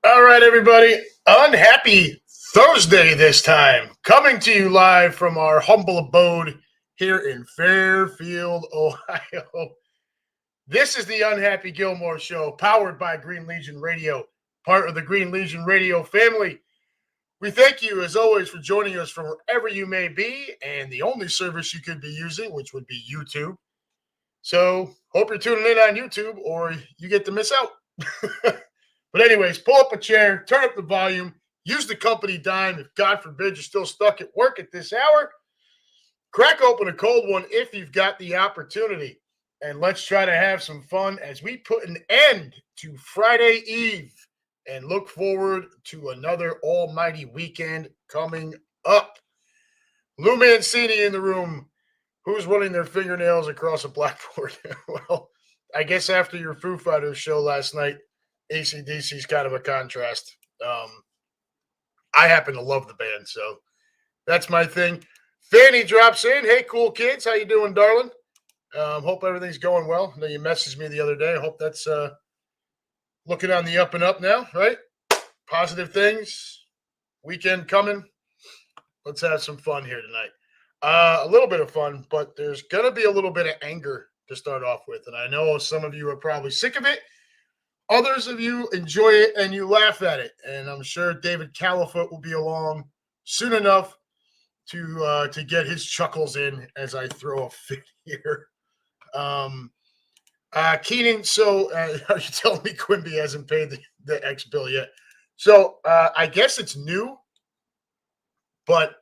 All right, everybody. Unhappy Thursday this time. Coming to you live from our humble abode here in Fairfield, Ohio. This is the Unhappy Gilmore Show, powered by Green Legion Radio, part of the Green Legion Radio family. We thank you, as always, for joining us from wherever you may be, and the only service you could be using, which would be YouTube. So, hope you're tuning in on YouTube, or you get to miss out. But anyways, pull up a chair, turn up the volume, use the company dime if, God forbid, you're still stuck at work at this hour. Crack open a cold one if you've got the opportunity. And let's try to have some fun as we put an end to Friday Eve and look forward to another almighty weekend coming up. Lou Mancini in the room. Who's running their fingernails across a blackboard? Well, I guess after your Foo Fighters show last night, AC/DC is kind of a contrast. I happen to love the band, so that's my thing. Fanny drops in. Hey, cool kids. How you doing, darling? Hope everything's going well. I know you messaged me the other day. I hope that's looking on the up and up now, right? Positive things. Weekend coming. Let's have some fun here tonight. A little bit of fun, but there's going to be a little bit of anger to start off with. And I know some of you are probably sick of it. Others of you enjoy it and you laugh at it. And I'm sure David Califoot will be along soon enough to get his chuckles in as I throw a fit here. Keenan, so are you telling me Quimby hasn't paid the X bill yet? So I guess it's new, but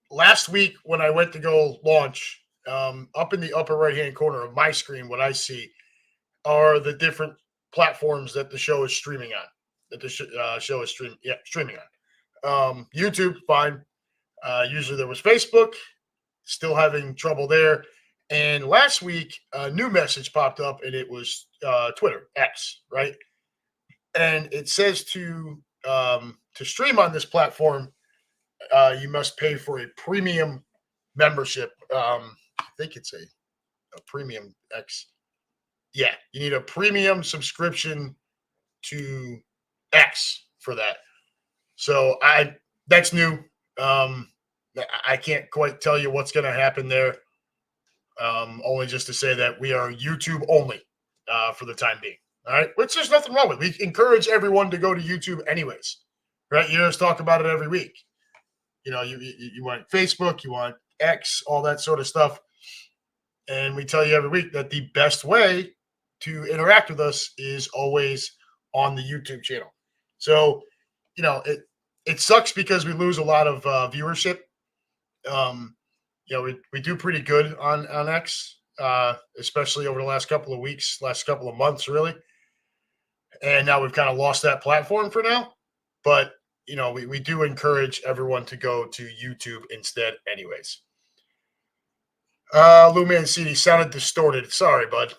last week when I went to go launch, up in the upper right-hand corner of my screen, what I see are the different platforms that the show is streaming on, that the show is streaming on. YouTube, fine. Usually there was Facebook, still having trouble there. And last week, a new message popped up, and it was Twitter, X, right? And it says to stream on this platform, you must pay for a premium membership. I think it's a premium X. Yeah, you need a premium subscription to X for that. So that's new. I can't quite tell you what's going to happen there. Only just to say that we are YouTube only for the time being. All right, which there's nothing wrong with. We encourage everyone to go to YouTube anyways, right? You just talk about it every week. You know, you want Facebook, you want X, all that sort of stuff. And we tell you every week that the best way to interact with us is always on the YouTube channel. So, you know, it sucks because we lose a lot of viewership. You know, we do pretty good on X, especially over the last couple of weeks, last couple of months, really. And now we've kind of lost that platform for now. But, you know, we do encourage everyone to go to YouTube instead anyways. Lou Mancini sounded distorted. Sorry, bud.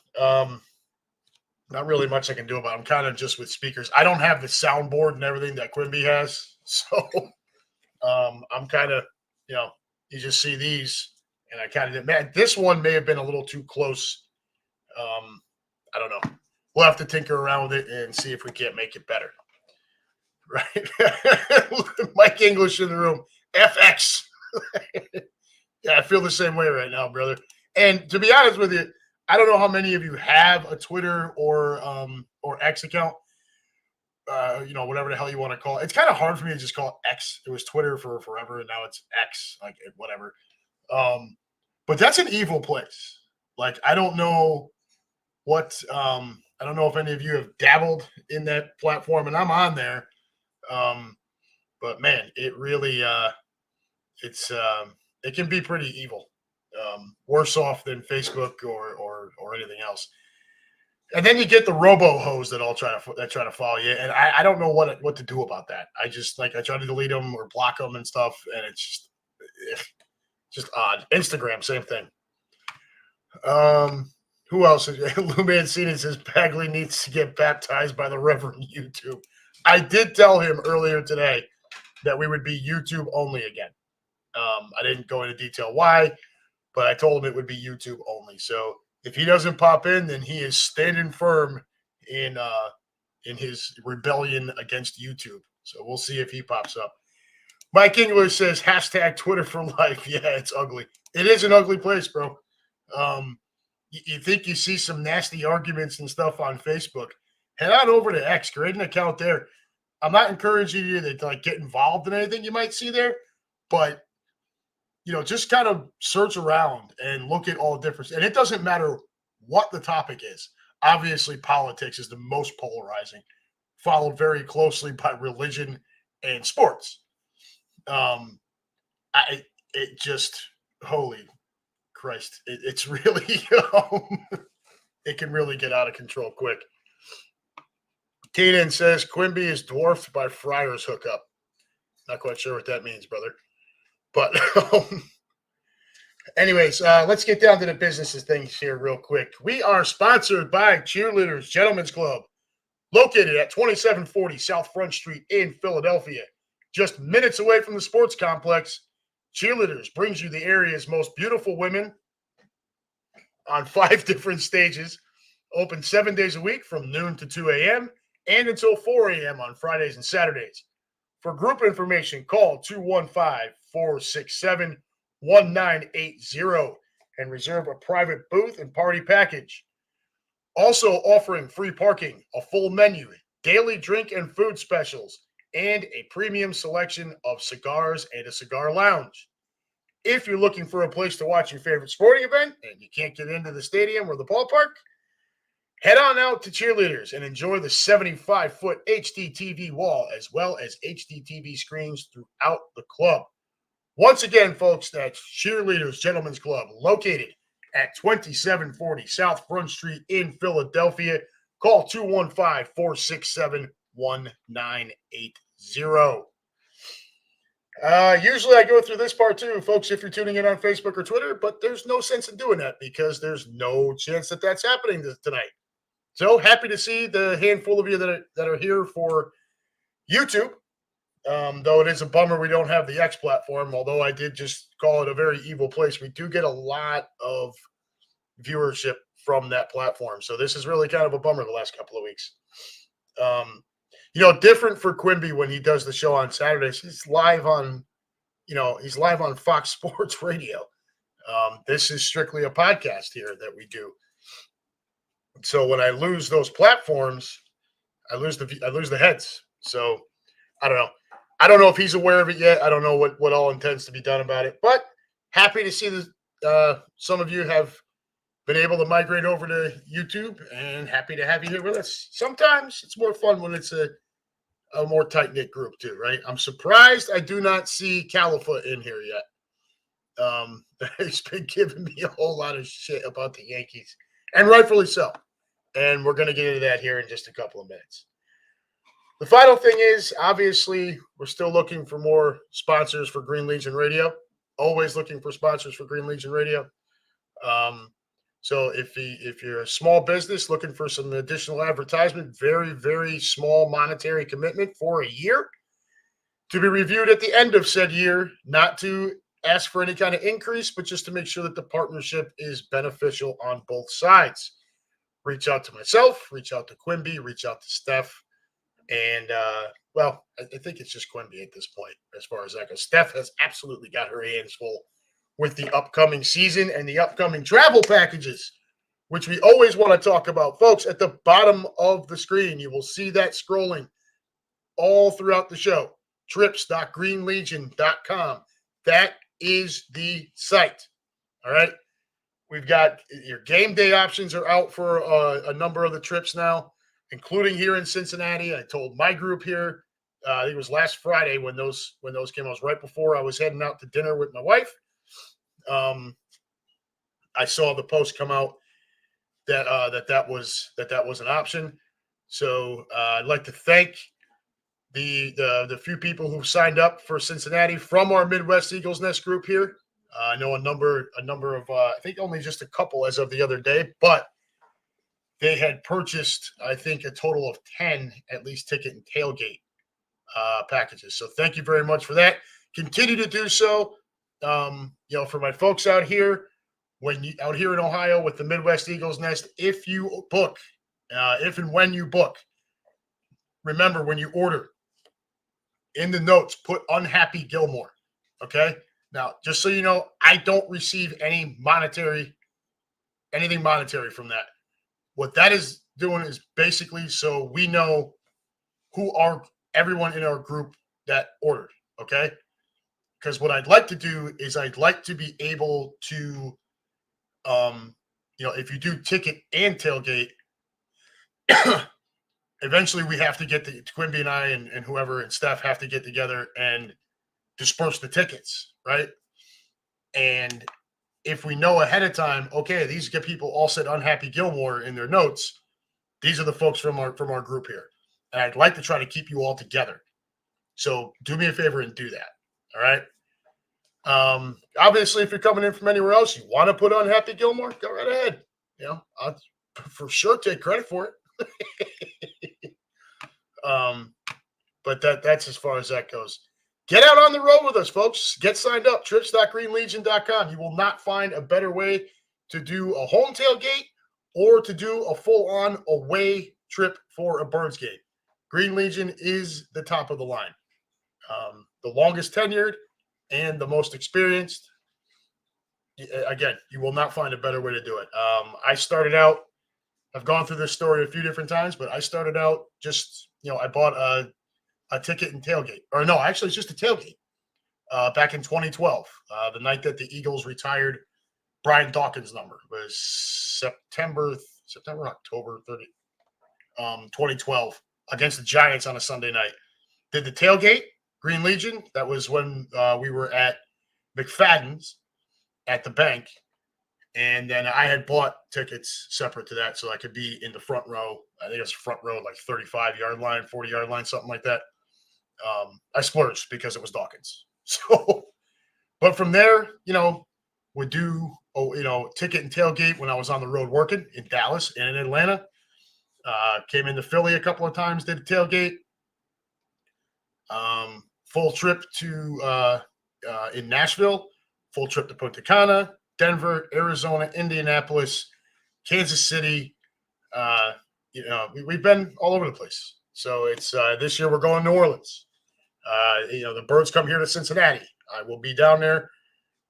Not really much I can do about it. I'm kind of just with speakers. I don't have the soundboard and everything that Quimby has. So I'm kind of, you know, you just see these. And I kind of did. Man, this one may have been a little too close. I don't know. We'll have to tinker around with it and see if we can't make it better. Right? Mike English in the room. FX. Yeah, I feel the same way right now, brother. And to be honest with you, I don't know how many of you have a Twitter or X account. Whatever the hell you want to call it. It's kind of hard for me to just call it X. It was Twitter for forever, and now it's X, like whatever. But that's an evil place. Like, I don't know I don't know if any of you have dabbled in that platform, and I'm on there. But man, it really it can be pretty evil. Worse off than Facebook or anything else. And then you get the robo hoes that try to follow you, and I don't know what to do about that. I try to delete them or block them and stuff, and it's just odd. Instagram, same thing. Who else? Lou Mancini says Bagley needs to get baptized by the Reverend YouTube. I did tell him earlier today that we would be YouTube only again. I didn't go into detail why, but I told him it would be YouTube only. So if he doesn't pop in, then he is standing firm in his rebellion against YouTube. So we'll see if he pops up. Mike English says hashtag Twitter for life. Yeah, it's ugly. It is an ugly place, bro. You think you see some nasty arguments and stuff on Facebook? Head on over to X, create an account there. I'm not encouraging you to get involved in anything you might see there, but just kind of search around and look at all the difference. And it doesn't matter what the topic is. Obviously, politics is the most polarizing, followed very closely by religion and sports. Holy Christ, it's really it can really get out of control quick. Kaden says Quimby is dwarfed by Friar's hookup. Not quite sure what that means, brother. But anyways, let's get down to the business of things here real quick. We are sponsored by Cheerleaders Gentlemen's Club, located at 2740 South Front Street in Philadelphia. Just minutes away from the sports complex, Cheerleaders brings you the area's most beautiful women on 5 different stages, open 7 days a week from noon to 2 a.m. and until 4 a.m. on Fridays and Saturdays. For group information, call 215-467-1980 and reserve a private booth and party package. Also offering free parking, a full menu, daily drink and food specials, and a premium selection of cigars and a cigar lounge. If you're looking for a place to watch your favorite sporting event and you can't get into the stadium or the ballpark, head on out to Cheerleaders and enjoy the 75-foot HD TV wall as well as HD TV screens throughout the club. Once again, folks, that's Cheerleaders Gentlemen's Club, located at 2740 South Front Street in Philadelphia. Call 215-467-1980. Usually I go through this part too, folks, if you're tuning in on Facebook or Twitter, but there's no sense in doing that because there's no chance that that's happening tonight. So happy to see the handful of you that are here for YouTube, though it is a bummer we don't have the X platform, although I did just call it a very evil place. We do get a lot of viewership from that platform. So this is really kind of a bummer the last couple of weeks. Different for Quimby when he does the show on Saturdays. He's live on Fox Sports Radio. This is strictly a podcast here that we do. So when I lose those platforms, I lose the heads. So I don't know. I don't know if he's aware of it yet. I don't know what all intends to be done about it. But happy to see that some of you have been able to migrate over to YouTube, and happy to have you here with us. Sometimes it's more fun when it's a more tight-knit group too, right? I'm surprised I do not see Califa in here yet. He's been giving me a whole lot of shit about the Yankees, and rightfully so. And we're going to get into that here in just a couple of minutes. The final thing is, obviously, we're still looking for more sponsors for Green Legion Radio. Always looking for sponsors for Green Legion Radio. So if you're a small business looking for some additional advertisement, very, very small monetary commitment for a year to be reviewed at the end of said year, not to ask for any kind of increase, but just to make sure that the partnership is beneficial on both sides. Reach out to myself, reach out to Quimby, reach out to Steph. And, I think it's just Quimby at this point as far as that goes. Steph has absolutely got her hands full with the upcoming season and the upcoming travel packages which we always want to talk about. Folks, at the bottom of the screen, you will see that scrolling all throughout the show. Trips.greenlegion.com. That is the site. All right. We've got your game day options are out for a number of the trips now, including here in Cincinnati. I told my group here, I think it was last Friday when those came. I was right before I was heading out to dinner with my wife. I saw the post come out that was an option. So I'd like to thank the few people who signed up for Cincinnati from our Midwest Eagles Nest group here. I know a number of I think only just a couple as of the other day, but they had purchased, I think, a total of 10 at least ticket and tailgate packages. So thank you very much for that. Continue to do so. For my folks out here, out here in Ohio with the Midwest Eagles Nest, if you book, if and when you book, remember when you order, in the notes, put UnHappy Gilmore. Okay. Now, just so you know, I don't receive anything monetary from that. What that is doing is basically so we know who everyone in our group that ordered. Okay. Because what I'd like to do is I'd like to be able to, if you do ticket and tailgate, eventually we have to get Quimby and I and whoever and Steph have to get together and disperse the tickets, right? And if we know ahead of time, okay, these get people all said UnHappy Gilmore in their notes, these are the folks from our group here. And I'd like to try to keep you all together. So do me a favor and do that. All right. Obviously, if you're coming in from anywhere else, you want to put UnHappy Gilmore, go right ahead. I'll for sure take credit for it. But that's as far as that goes. Get out on the road with us, folks. Get signed up. Trips.greenlegion.com. You will not find a better way to do a home tailgate or to do a full-on away trip for a Birds game. Green Legion is the top of the line. The longest tenured and the most experienced. Again, you will not find a better way to do it. I started out, I've gone through this story a few different times, but I started out just, I bought a ticket and tailgate. Or no, actually, it's just a tailgate back in 2012. The night that the Eagles retired Brian Dawkins' number was October 30, 2012 against the Giants on a Sunday night. Did the tailgate, Green Legion. That was when we were at McFadden's at the bank. And then I had bought tickets separate to that so I could be in the front row. I think it was front row, like 35-yard line, 40-yard line, something like that. I splurged because it was Dawkins. So, but from there, would do, ticket and tailgate when I was on the road working in Dallas and in Atlanta. Came into Philly a couple of times, did a tailgate. Full trip to in Nashville, full trip to Punta Cana, Denver, Arizona, Indianapolis, Kansas City. We've been all over the place. So it's this year we're going to New Orleans. The Birds come here to Cincinnati. I will be down there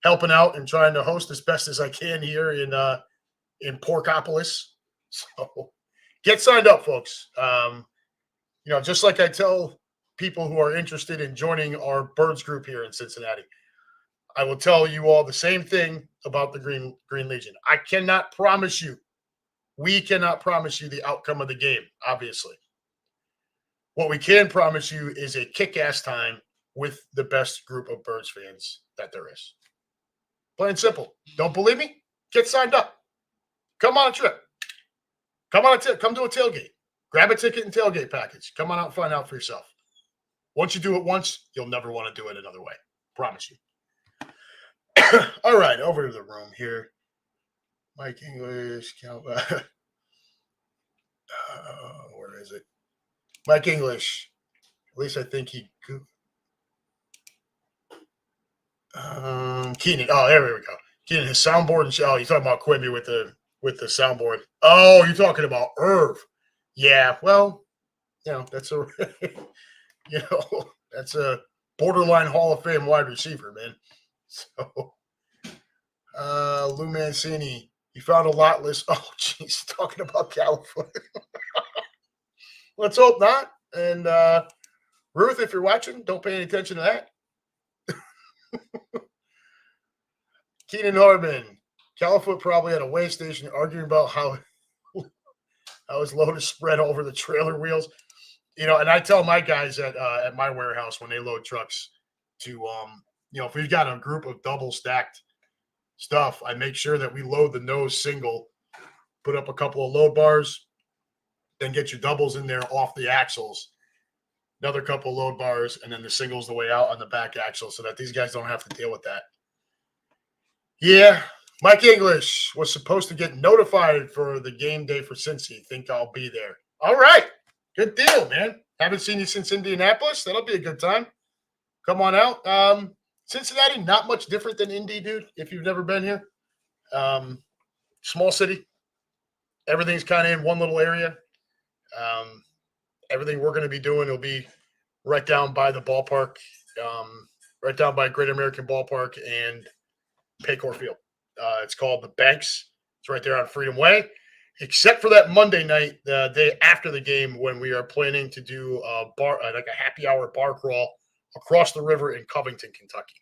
helping out and trying to host as best as I can here in Porkopolis. So get signed up, folks. Just like I tell people who are interested in joining our Birds group here in Cincinnati, I will tell you all the same thing about the Green Legion. I cannot promise you, we cannot promise you the outcome of the game, obviously. What we can promise you is a kick-ass time with the best group of Birds fans that there is. Plain and simple. Don't believe me? Get signed up. Come on a trip. Come to a tailgate. Grab a ticket and tailgate package. Come on out and find out for yourself. Once you do it once, you'll never want to do it another way. Promise you. All right, over to the room here. Mike English. Where is it? Mike English. At least I think he. Keenan. Oh, there we go. Keenan, his soundboard and you're talking about Quimby with the soundboard. Oh, you're talking about Irv. Yeah, well, that's a that's a borderline Hall of Fame wide receiver, man. So Lou Mancini, He found a lot list. Oh, jeez, talking about California. Let's hope not. And Ruth, if you're watching, don't pay any attention to that. Keenan Hardman. Califoot probably at a weigh station arguing about how his load is spread over the trailer wheels. And I tell my guys at my warehouse when they load trucks to, if we've got a group of double stacked stuff, I make sure that we load the nose single, put up a couple of load bars, then get your doubles in there off the axles, another couple of load bars, and then the singles the way out on the back axle so that these guys don't have to deal with that. Yeah, Mike English was supposed to get notified for the game day for Cincy. Think I'll be there. All right. Good deal, man. Haven't seen you since Indianapolis. That'll be a good time. Come on out. Cincinnati, not much different than Indy, dude, if you've never been here. Small city. Everything's kind of in one little area. Everything we're going to be doing will be right down by the ballpark, right down by Great American Ballpark and Paycor Field. It's called the Banks. It's right there on Freedom Way, except for that Monday night, the day after the game, when we are planning to do a bar, like a happy hour bar crawl across the river in Covington, Kentucky,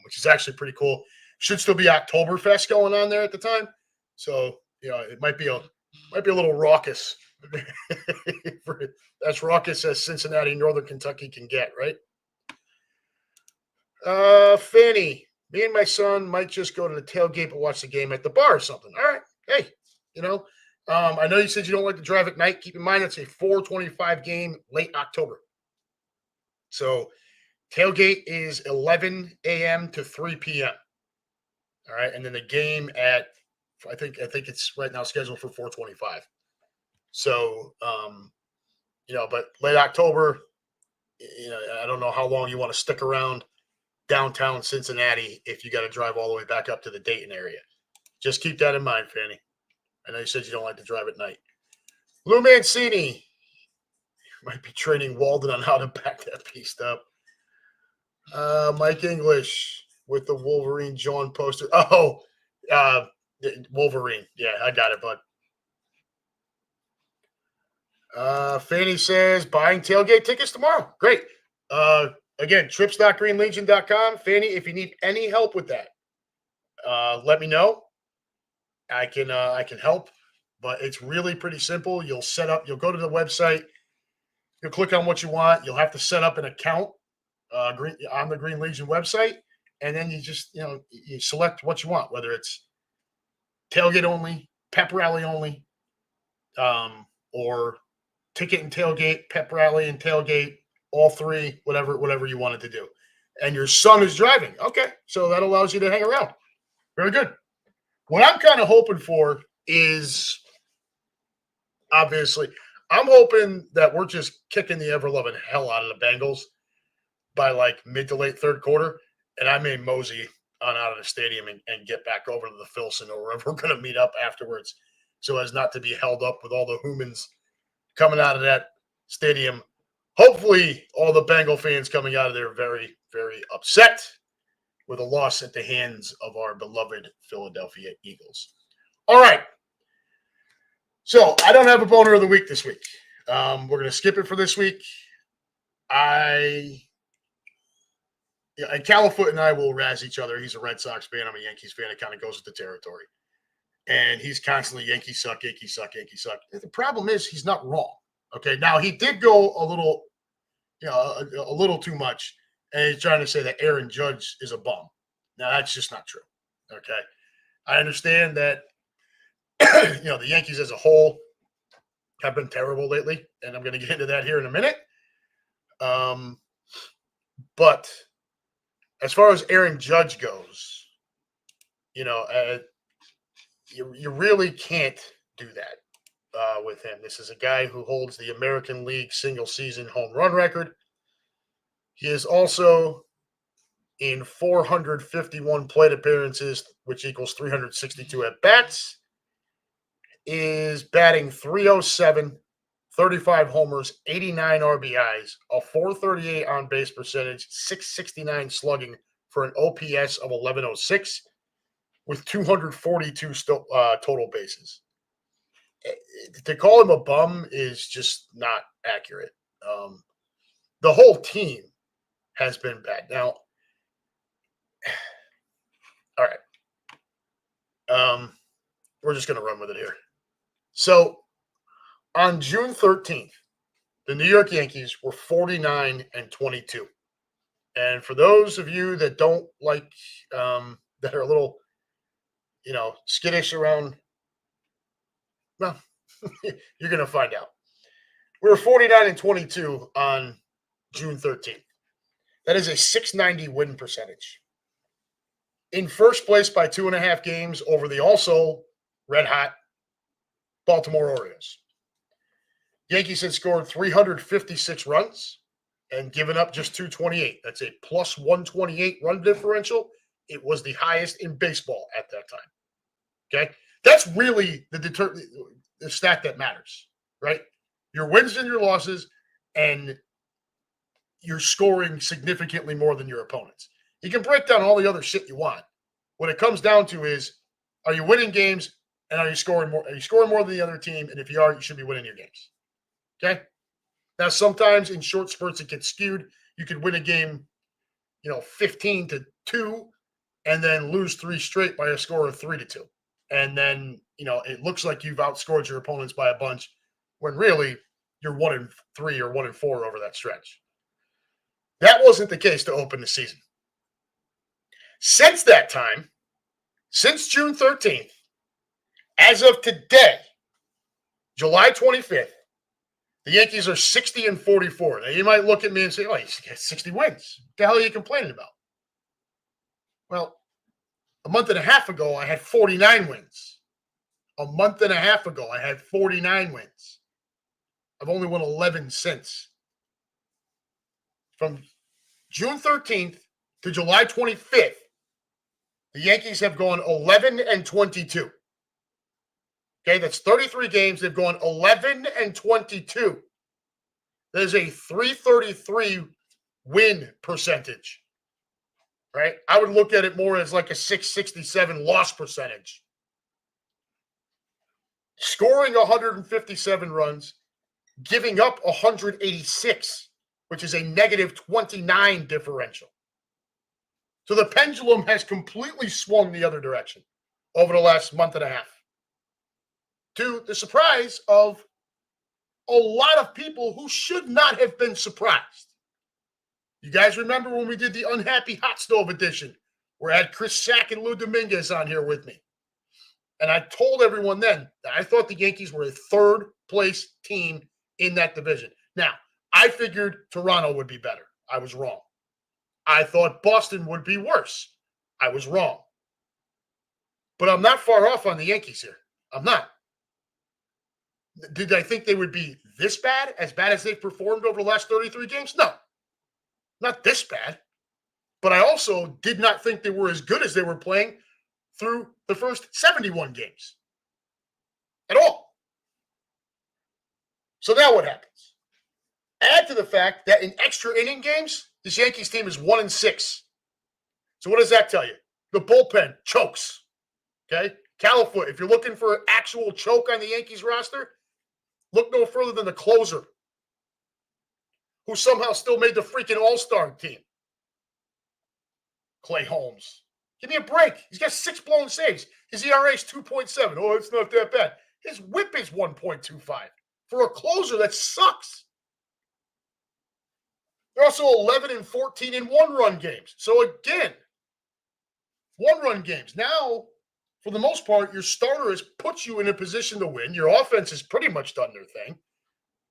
which is actually pretty cool. Should still be Oktoberfest going on there at the time, so it might be a little raucous. That's raucous as Cincinnati, Northern Kentucky can get, right? Fanny. Me and my son might just go to the tailgate and watch the game at the bar or something. All right. Hey, I know you said you don't like to drive at night. Keep in mind it's a 4:25 game, late October. So tailgate is 11 a.m. to 3 p.m. All right. And then the game at, I think it's right now scheduled for 4:25. So, but late October, I don't know how long you want to stick around downtown Cincinnati if you got to drive all the way back up to the Dayton area. Just keep that in mind, Fanny. I know you said you don't like to drive at night. Lou Mancini might be training Walden on how to back that beast up. Mike English with the Wolverine John poster. Oh, Wolverine. Yeah, I got it, bud. Fanny says buying tailgate tickets tomorrow. Great. Again, trips.greenlegion.com. Fanny, if you need any help with that, let me know. I can help, but it's really pretty simple. You'll go to the website, you'll click on what you want. You'll have to set up an account on the Green Legion website, and then you just, you select what you want, whether it's tailgate only, pep rally only, or ticket and tailgate, pep rally and tailgate, all three, whatever you wanted to do. And your son is driving. Okay, so that allows you to hang around. Very good. What I'm kind of hoping for is, obviously, I'm hoping that we're just kicking the ever-loving hell out of the Bengals by like mid to late third quarter, and I may mosey on out of the stadium and get back over to the Filson or wherever we're going to meet up afterwards, so as not to be held up with all the humans coming out of that stadium. Hopefully, all the Bengal fans coming out of there very, very upset with a loss at the hands of our beloved Philadelphia Eagles. All right. So I don't have a boner of the week this week. We're going to skip it for this week. And Califoot and I will razz each other. He's a Red Sox fan. I'm a Yankees fan. It kind of goes with the territory. And he's constantly Yankees suck, Yankees suck, Yankees suck. The problem is he's not wrong. Okay, now he did go a little, a little too much, and he's trying to say that Aaron Judge is a bum. Now that's just not true. Okay, I understand that the Yankees as a whole have been terrible lately, and I'm going to get into that here in a minute. But as far as Aaron Judge goes, you really can't do that. With him. This is a guy who holds the American League single-season home run record. He is also in 451 plate appearances, which equals 362 at-bats, is batting .307, 35 homers, 89 RBIs, a .438 on-base percentage, .669 slugging for an OPS of 1106. with 242 total bases. To call him a bum is just not accurate. The whole team has been bad. Now, all right. We're just going to run with it here. So, on June 13th, the New York Yankees were 49-22. And for those of you that don't like, that are a little, skittish around, well, you're going to find out. We were 49-22 on June 13th. That is a .690 win percentage. In first place by 2.5 games over the also red-hot Baltimore Orioles. Yankees had scored 356 runs and given up just 228. That's a plus 128 run differential. It was the highest in baseball at that time. Okay? That's really the stat that matters, right? Your wins and your losses, and you're scoring significantly more than your opponents. You can break down all the other shit you want. What it comes down to is, are you winning games, and are you scoring more? Are you scoring more than the other team? And if you are, you should be winning your games. Okay? Now, sometimes in short spurts, it gets skewed. You could win a game, 15-2, and then lose 3 straight by a score of 3-2. And then, it looks like you've outscored your opponents by a bunch, when really you're 1-3 or 1-4 over that stretch. That wasn't the case to open the season. Since that time, since June 13th, as of today, July 25th, the Yankees are 60-44. Now, you might look at me and say, oh, he's got 60 wins. What the hell are you complaining about? Well, a month and a half ago, I had 49 wins. A month and a half ago, I had 49 wins. I've only won 11 since. From June 13th to July 25th, the Yankees have gone 11-22. Okay, that's 33 games. They've gone 11-22. There's a .333 win percentage, right? I would look at it more as like a .667 loss percentage. Scoring 157 runs, giving up 186, which is a -29 differential. So the pendulum has completely swung the other direction over the last month and a half, to the surprise of a lot of people who should not have been surprised. You guys remember when we did the UnHappy Hot Stove edition, where I had Chris Sack and Lou Dominguez on here with me. And I told everyone then that I thought the Yankees were a third-place team in that division. Now, I figured Toronto would be better. I was wrong. I thought Boston would be worse. I was wrong. But I'm not far off on the Yankees here. I'm not. Did I think they would be this bad as they've performed over the last 33 games? No, not this bad. But I also did not think they were as good as they were playing through the first 71 games at all. So now what happens? Add to the fact that in extra inning games, this Yankees team is 1-6. So what does that tell you? The bullpen chokes. Okay? Califoot, if you're looking for an actual choke on the Yankees roster, look no further than the closer, who somehow still made the freaking all-star team. Clay Holmes. Give me a break. He's got 6 blown saves. His ERA is 2.7. Oh, it's not that bad. His whip is 1.25. For a closer, that sucks. They're also 11-14 in one-run games. So again, one-run games. Now, for the most part, your starter has put you in a position to win. Your offense has pretty much done their thing.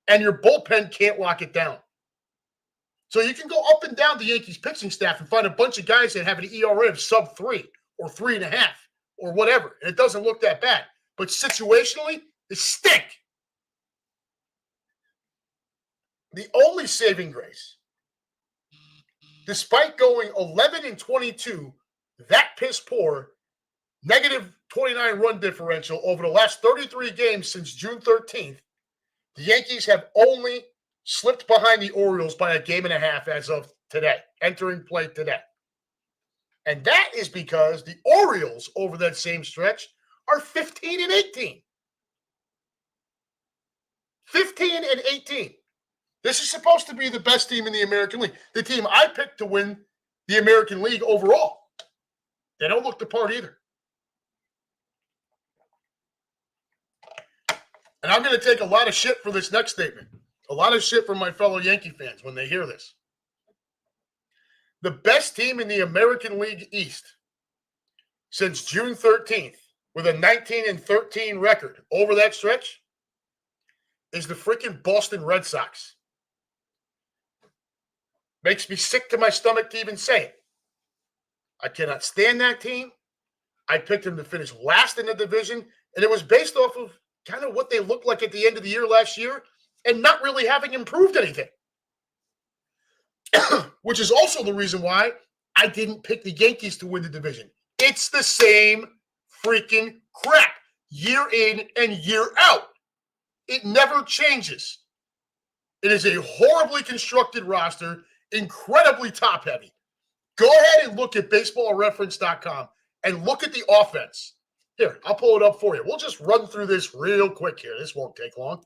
And your bullpen can't lock it down. So you can go up and down the Yankees pitching staff and find a bunch of guys that have an ERA of sub-3 or 3.5 or whatever. And it doesn't look that bad. But situationally, they stink. The only saving grace, despite going 11-22, that piss poor, -29 run differential over the last 33 games since June 13th, the Yankees have only slipped behind the Orioles by a game and a half as of today, entering play today. And that is because the Orioles over that same stretch are 15-18. 15-18. This is supposed to be the best team in the American League. The team I picked to win the American League overall. They don't look the part either. And I'm going to take a lot of shit for this next statement. A lot of shit from my fellow Yankee fans when they hear this. The best team in the American League East since June 13th with a 19-13 record over that stretch is the freaking Boston Red Sox. Makes me sick to my stomach to even say it. I cannot stand that team. I picked them to finish last in the division, and it was based off of kind of what they looked like at the end of the year last year and not really having improved anything. Which is also the reason why I didn't pick the Yankees to win the division. It's the same freaking crap year in and year out. It never changes. It is a horribly constructed roster, incredibly top-heavy. Go ahead and look at baseballreference.com and look at the offense. Here, I'll pull it up for you. We'll just run through this real quick here. This won't take long.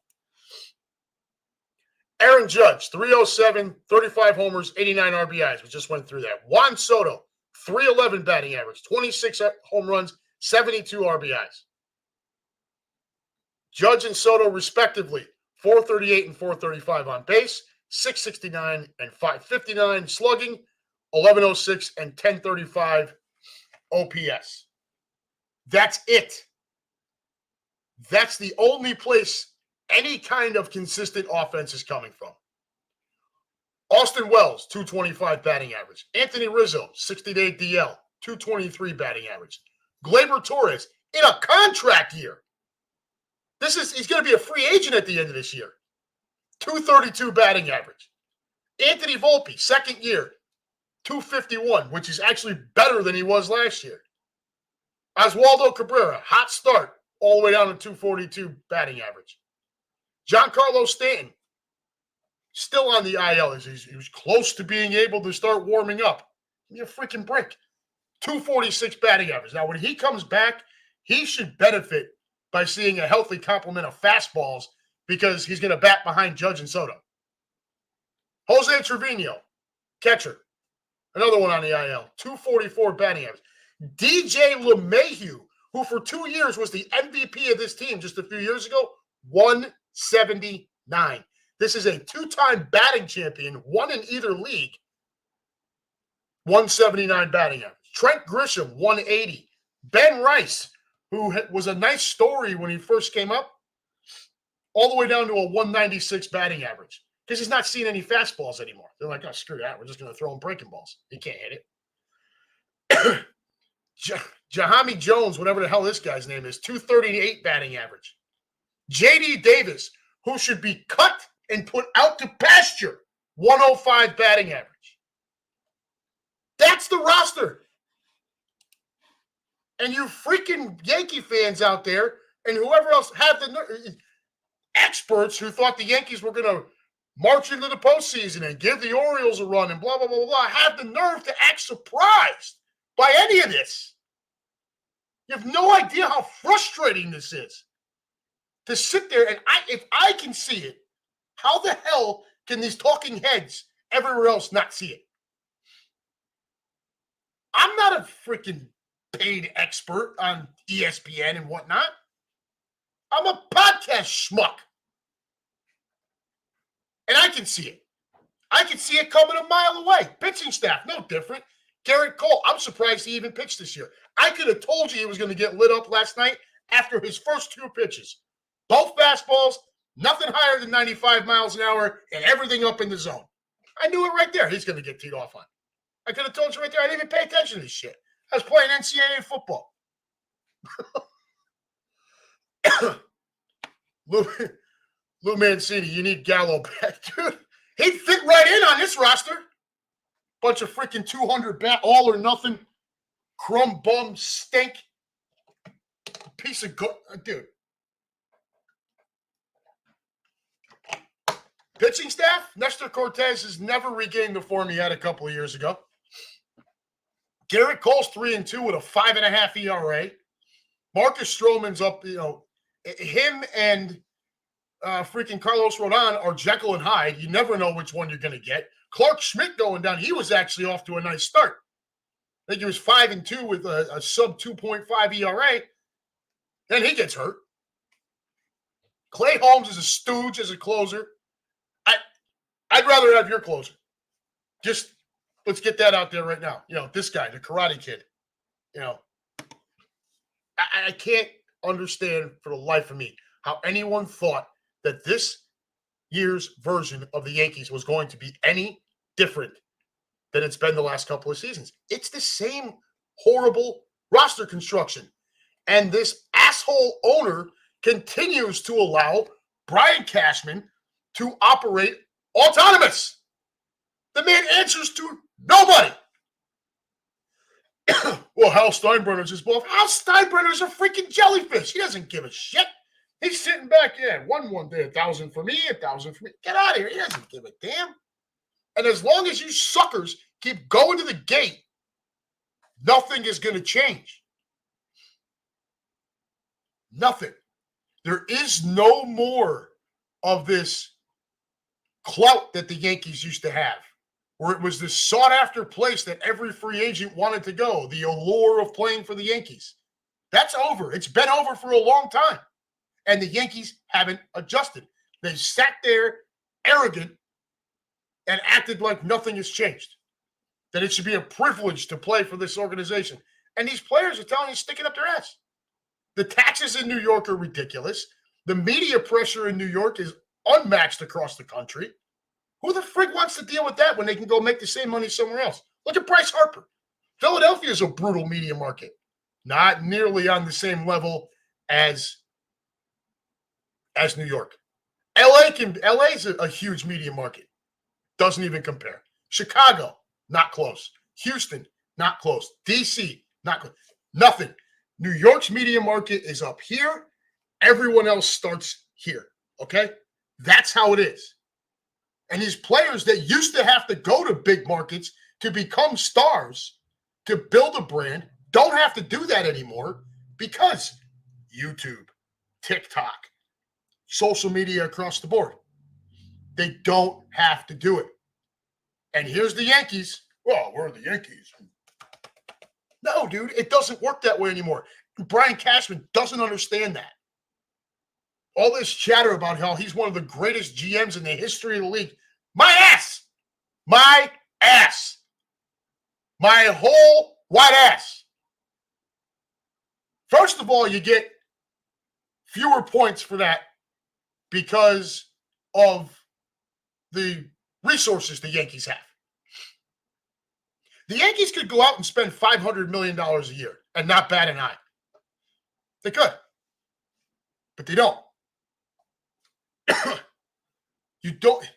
Aaron Judge, 307, 35 homers, 89 RBIs. We just went through that. Juan Soto, 311 batting average, 26 home runs, 72 RBIs. Judge and Soto, respectively, 438 and 435 on base, 669 and 559 slugging, 1106 and 1035 OPS. That's it. That's the only place any kind of consistent offense is coming from. Austin Wells, 225 batting average. Anthony Rizzo, 68 DL, 223 batting average. Gleyber Torres, in a contract year. He's going to be a free agent at the end of this year. 232 batting average. Anthony Volpe, second year, 251, which is actually better than he was last year. Oswaldo Cabrera, hot start, all the way down to 242 batting average. Giancarlo Stanton, still on the IL. He was close to being able to start warming up. Give me a freaking break. 246 batting average. Now, when he comes back, he should benefit by seeing a healthy complement of fastballs because he's going to bat behind Judge and Soto. Jose Trevino, catcher. Another one on the IL. 244 batting average. DJ LeMahieu, who for 2 years was the MVP of this team just a few years ago, 179. This is a two-time batting champion, one in either league. 179 batting average. Trent Grisham, 180. Ben Rice, who was a nice story when he first came up, all the way down to a 196 batting average. Because he's not seeing any fastballs anymore. They're like, oh, screw that. We're just going to throw him breaking balls. He can't hit it. Jahami Jones, whatever the hell this guy's name is, 238 batting average. J.D. Davis, who should be cut and put out to pasture, 105 batting average. That's the roster. And you freaking Yankee fans out there and whoever else have the experts who thought the Yankees were going to march into the postseason and give the Orioles a run and blah, blah, blah, blah, blah, have the nerve to act surprised by any of this. You have no idea how frustrating this is. To sit there and if I can see it, how the hell can these talking heads everywhere else not see it? I'm not a freaking paid expert on ESPN and whatnot. I'm a podcast schmuck. And I can see it. I can see it coming a mile away. Pitching staff, no different. Garrett Cole, I'm surprised he even pitched this year. I could have told you he was going to get lit up last night after his first two pitches. Both fastballs, nothing higher than 95 miles an hour, and everything up in the zone. I knew it right there. He's going to get teed off on. I could have told you right there. I didn't even pay attention to this shit. I was playing NCAA football. Lou Mancini, you need Gallo back, dude. He'd fit right in on this roster. Bunch of freaking 200 bat, all or nothing, crumb bum stink, piece of dude. Pitching staff, Nestor Cortez has never regained the form he had a couple of years ago. Garrett Cole's 3-2 with a 5.5 ERA. Marcus Stroman's up, him and freaking Carlos Rodon are Jekyll and Hyde. You never know which one you're going to get. Clark Schmidt going down. He was actually off to a nice start. I think he was 5-2 with a sub 2.5 ERA. Then he gets hurt. Clay Holmes is a stooge as a closer. I'd rather have your closer. Just let's get that out there right now. This guy, the Karate Kid. I can't understand for the life of me how anyone thought that this year's version of the Yankees was going to be any different than it's been the last couple of seasons. It's the same horrible roster construction. And this asshole owner continues to allow Brian Cashman to operate autonomous. The man answers to nobody. Well, Hal Steinbrenner's his boss. Hal Steinbrenner's a freaking jellyfish. He doesn't give a shit. He's sitting back, one day, 1,000 for me, 1,000 for me. Get out of here. He doesn't give a damn. And as long as you suckers keep going to the gate, nothing is going to change. Nothing. There is no more of this clout that the Yankees used to have, where it was this sought-after place that every free agent wanted to go, the allure of playing for the Yankees. That's over. It's been over for a long time. And the Yankees haven't adjusted. They sat there arrogant and acted like nothing has changed, that it should be a privilege to play for this organization. And these players are telling you, sticking up their ass. The taxes in New York are ridiculous. The media pressure in New York is unmatched across the country. Who the frig wants to deal with that when they can go make the same money somewhere else? Look at Bryce Harper. Philadelphia is a brutal media market. Not nearly on the same level as New York. LA is a huge media market. Doesn't even compare. Chicago, not close. Houston, not close. DC, not close. Nothing. New York's media market is up here. Everyone else starts here. Okay? That's how it is. And these players that used to have to go to big markets to become stars, to build a brand, don't have to do that anymore because YouTube, TikTok, social media across the board. They don't have to do it. And here's the Yankees. Well, we're the Yankees. No, dude, it doesn't work that way anymore. Brian Cashman doesn't understand that. All this chatter about how he's one of the greatest GMs in the history of the league. My ass. My ass. My whole white ass. First of all, you get fewer points for that because of the resources the Yankees have. The Yankees could go out and spend $500 million a year and not bat an eye. They could. But they don't. You don't.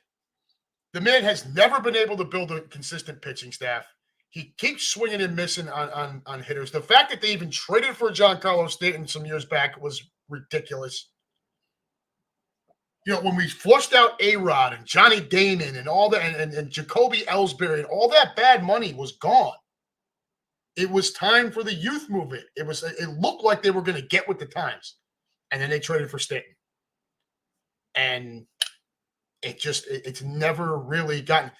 The man has never been able to build a consistent pitching staff. He keeps swinging and missing on hitters. The fact that they even traded for Giancarlo Stanton some years back was ridiculous. When we flushed out A-Rod and Johnny Damon and all that, and Jacoby Ellsbury and all that bad money was gone. It was time for the youth movement. It looked like they were going to get with the times. And then they traded for Stanton. And it's never really gotten.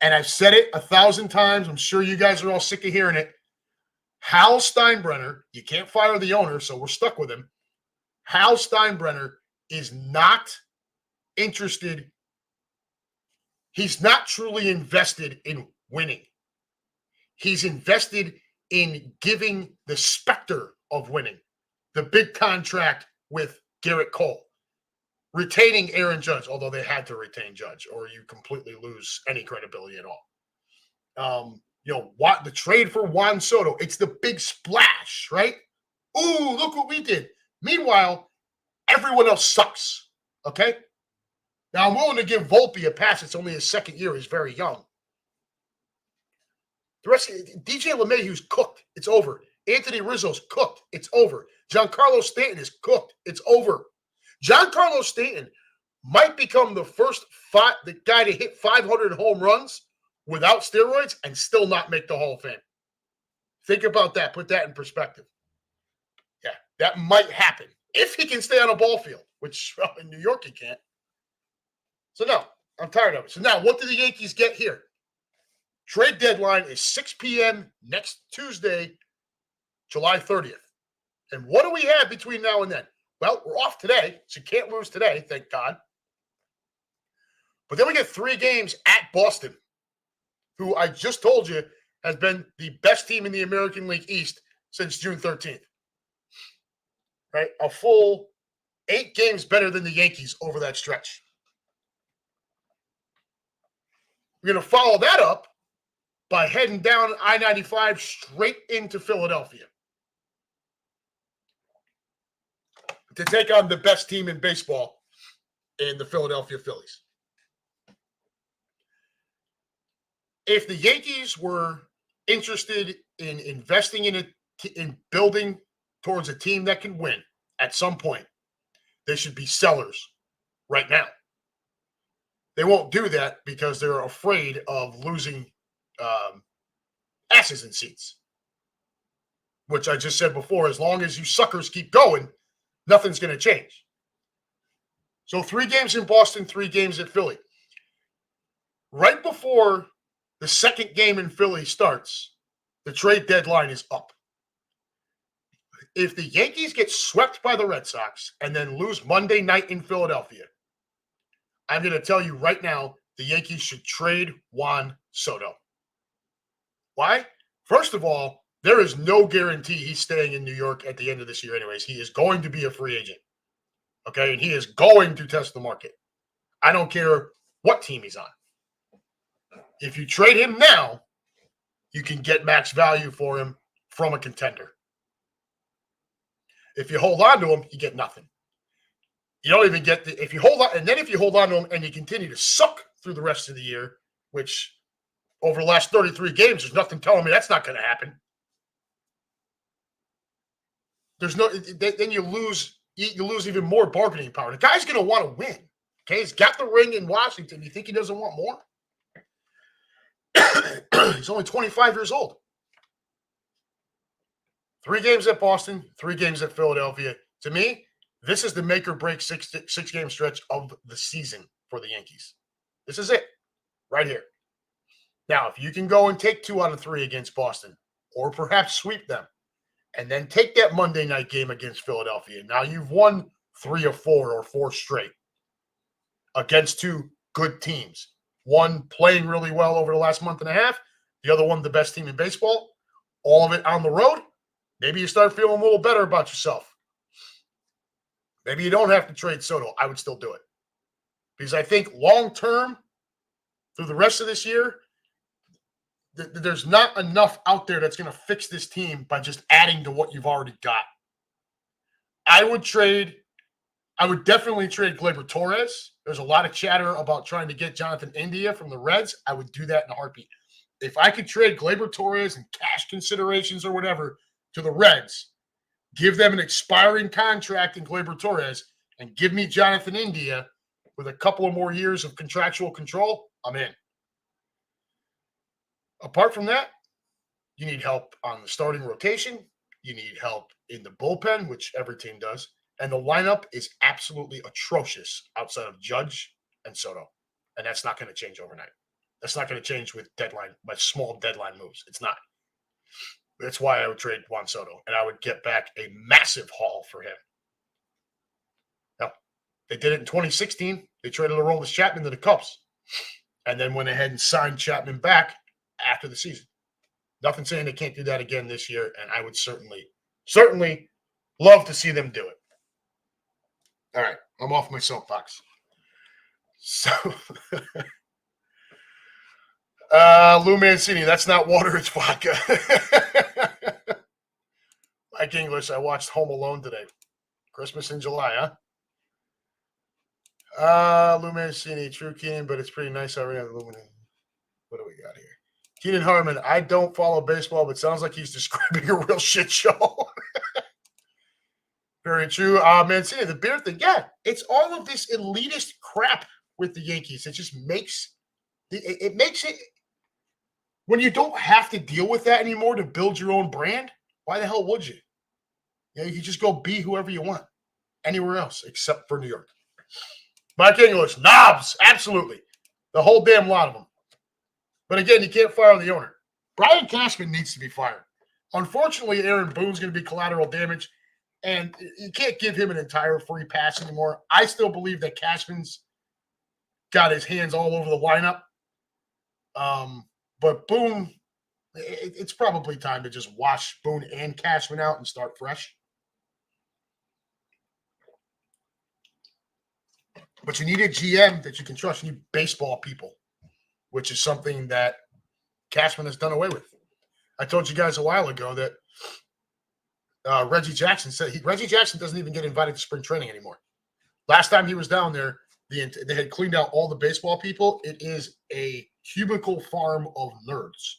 And I've said it 1,000 times. I'm sure you guys are all sick of hearing it. Hal Steinbrenner, you can't fire the owner, so we're stuck with him. Hal Steinbrenner is not interested. He's not truly invested in winning. He's invested in giving the specter of winning. The big contract with Garrett Cole. Retaining Aaron Judge, although they had to retain Judge, or you completely lose any credibility at all. The trade for Juan Soto, it's the big splash, right? Ooh, look what we did. Meanwhile, everyone else sucks, okay? Now, I'm willing to give Volpe a pass. It's only his second year. He's very young. The rest of DJ LeMahieu's cooked. It's over. Anthony Rizzo's cooked. It's over. Giancarlo Stanton is cooked. It's over. Giancarlo Stanton might become the guy to hit 500 home runs without steroids and still not make the Hall of Fame. Think about that. Put that in perspective. Yeah, that might happen if he can stay on a ball field, which in New York he can't. So no, I'm tired of it. So now what do the Yankees get here? Trade deadline is 6 p.m. next Tuesday, July 30th. And what do we have between now and then? Well, we're off today, so you can't lose today, thank God. But then we get 3 games at Boston, who I just told you has been the best team in the American League East since June 13th. Right? A full 8 games better than the Yankees over that stretch. We're going to follow that up by heading down I-95 straight into Philadelphia to take on the best team in baseball in the Philadelphia Phillies. If the Yankees were interested in investing in building towards a team that can win at some point, they should be sellers right now. They won't do that because they're afraid of losing asses in seats, which I just said before, as long as you suckers keep going, nothing's going to change. So 3 games in Boston, 3 games at Philly. Right before the second game in Philly starts, the trade deadline is up. If the Yankees get swept by the Red Sox and then lose Monday night in Philadelphia, I'm going to tell you right now, the Yankees should trade Juan Soto. Why? First of all, there is no guarantee he's staying in New York at the end of this year anyways. He is going to be a free agent. Okay? And he is going to test the market. I don't care what team he's on. If you trade him now, you can get max value for him from a contender. If you hold on to him, you get nothing. You don't even get if you hold on, and then if you hold on to him and you continue to suck through the rest of the year, which over the last 33 games, there's nothing telling me that's not going to happen. There's no, then you lose even more bargaining power. The guy's going to want to win. Okay, he's got the ring in Washington. You think he doesn't want more? He's only 25 years old. 3 games at Boston, 3 games at Philadelphia. To me, this is the make or break 6-game stretch of the season for the Yankees. This is it, right here. Now, if you can go and take 2 out of 3 against Boston, or perhaps sweep them, and then take that Monday night game against Philadelphia, now you've won 3 of 4 or 4 straight against 2 good teams. One playing really well over the last month and a half, the other one the best team in baseball, all of it on the road. Maybe you start feeling a little better about yourself. Maybe you don't have to trade Soto. I would still do it. Because I think long-term, through the rest of this year, there's not enough out there that's going to fix this team by just adding to what you've already got. I would definitely trade Gleyber Torres. There's a lot of chatter about trying to get Jonathan India from the Reds. I would do that in a heartbeat. If I could trade Gleyber Torres and cash considerations or whatever to the Reds, give them an expiring contract in Gleyber Torres, and give me Jonathan India with a couple of more years of contractual control, I'm in. Apart from that, you need help on the starting rotation. You need help in the bullpen, which every team does. And the lineup is absolutely atrocious outside of Judge and Soto. And that's not going to change overnight. That's not going to change with small deadline moves. It's not. That's why I would trade Juan Soto, and I would get back a massive haul for him. Now, they did it in 2016. They traded Aroldis Chapman to the Cubs, and then went ahead and signed Chapman back after the season. Nothing saying they can't do that again this year, and I would certainly love to see them do it. All right, I'm off my soapbox. So, Lou Mancini, that's not water, it's vodka. Like English, I watched Home Alone today. Christmas in July, huh? Lou Mancini, true Keenan, but it's pretty nice already. What do we got here? Keenan Harmon, I don't follow baseball, but sounds like he's describing a real shit show. Very true. Mancini, the beer thing, yeah, it's all of this elitist crap with the Yankees. It just makes it When you don't have to deal with that anymore to build your own brand, why the hell would you? You could just go be whoever you want anywhere else except for New York. Mike English, knobs, absolutely. The whole damn lot of them. But again, you can't fire the owner. Brian Cashman needs to be fired. Unfortunately, Aaron Boone's going to be collateral damage, and you can't give him an entire free pass anymore. I still believe that Cashman's got his hands all over the lineup. But Boone, it's probably time to just wash Boone and Cashman out and start fresh. But you need a GM that you can trust. You need baseball people, which is something that Cashman has done away with. I told you guys a while ago that Reggie Jackson said Reggie Jackson doesn't even get invited to spring training anymore. Last time he was down there, they had cleaned out all the baseball people. It is a cubicle farm of nerds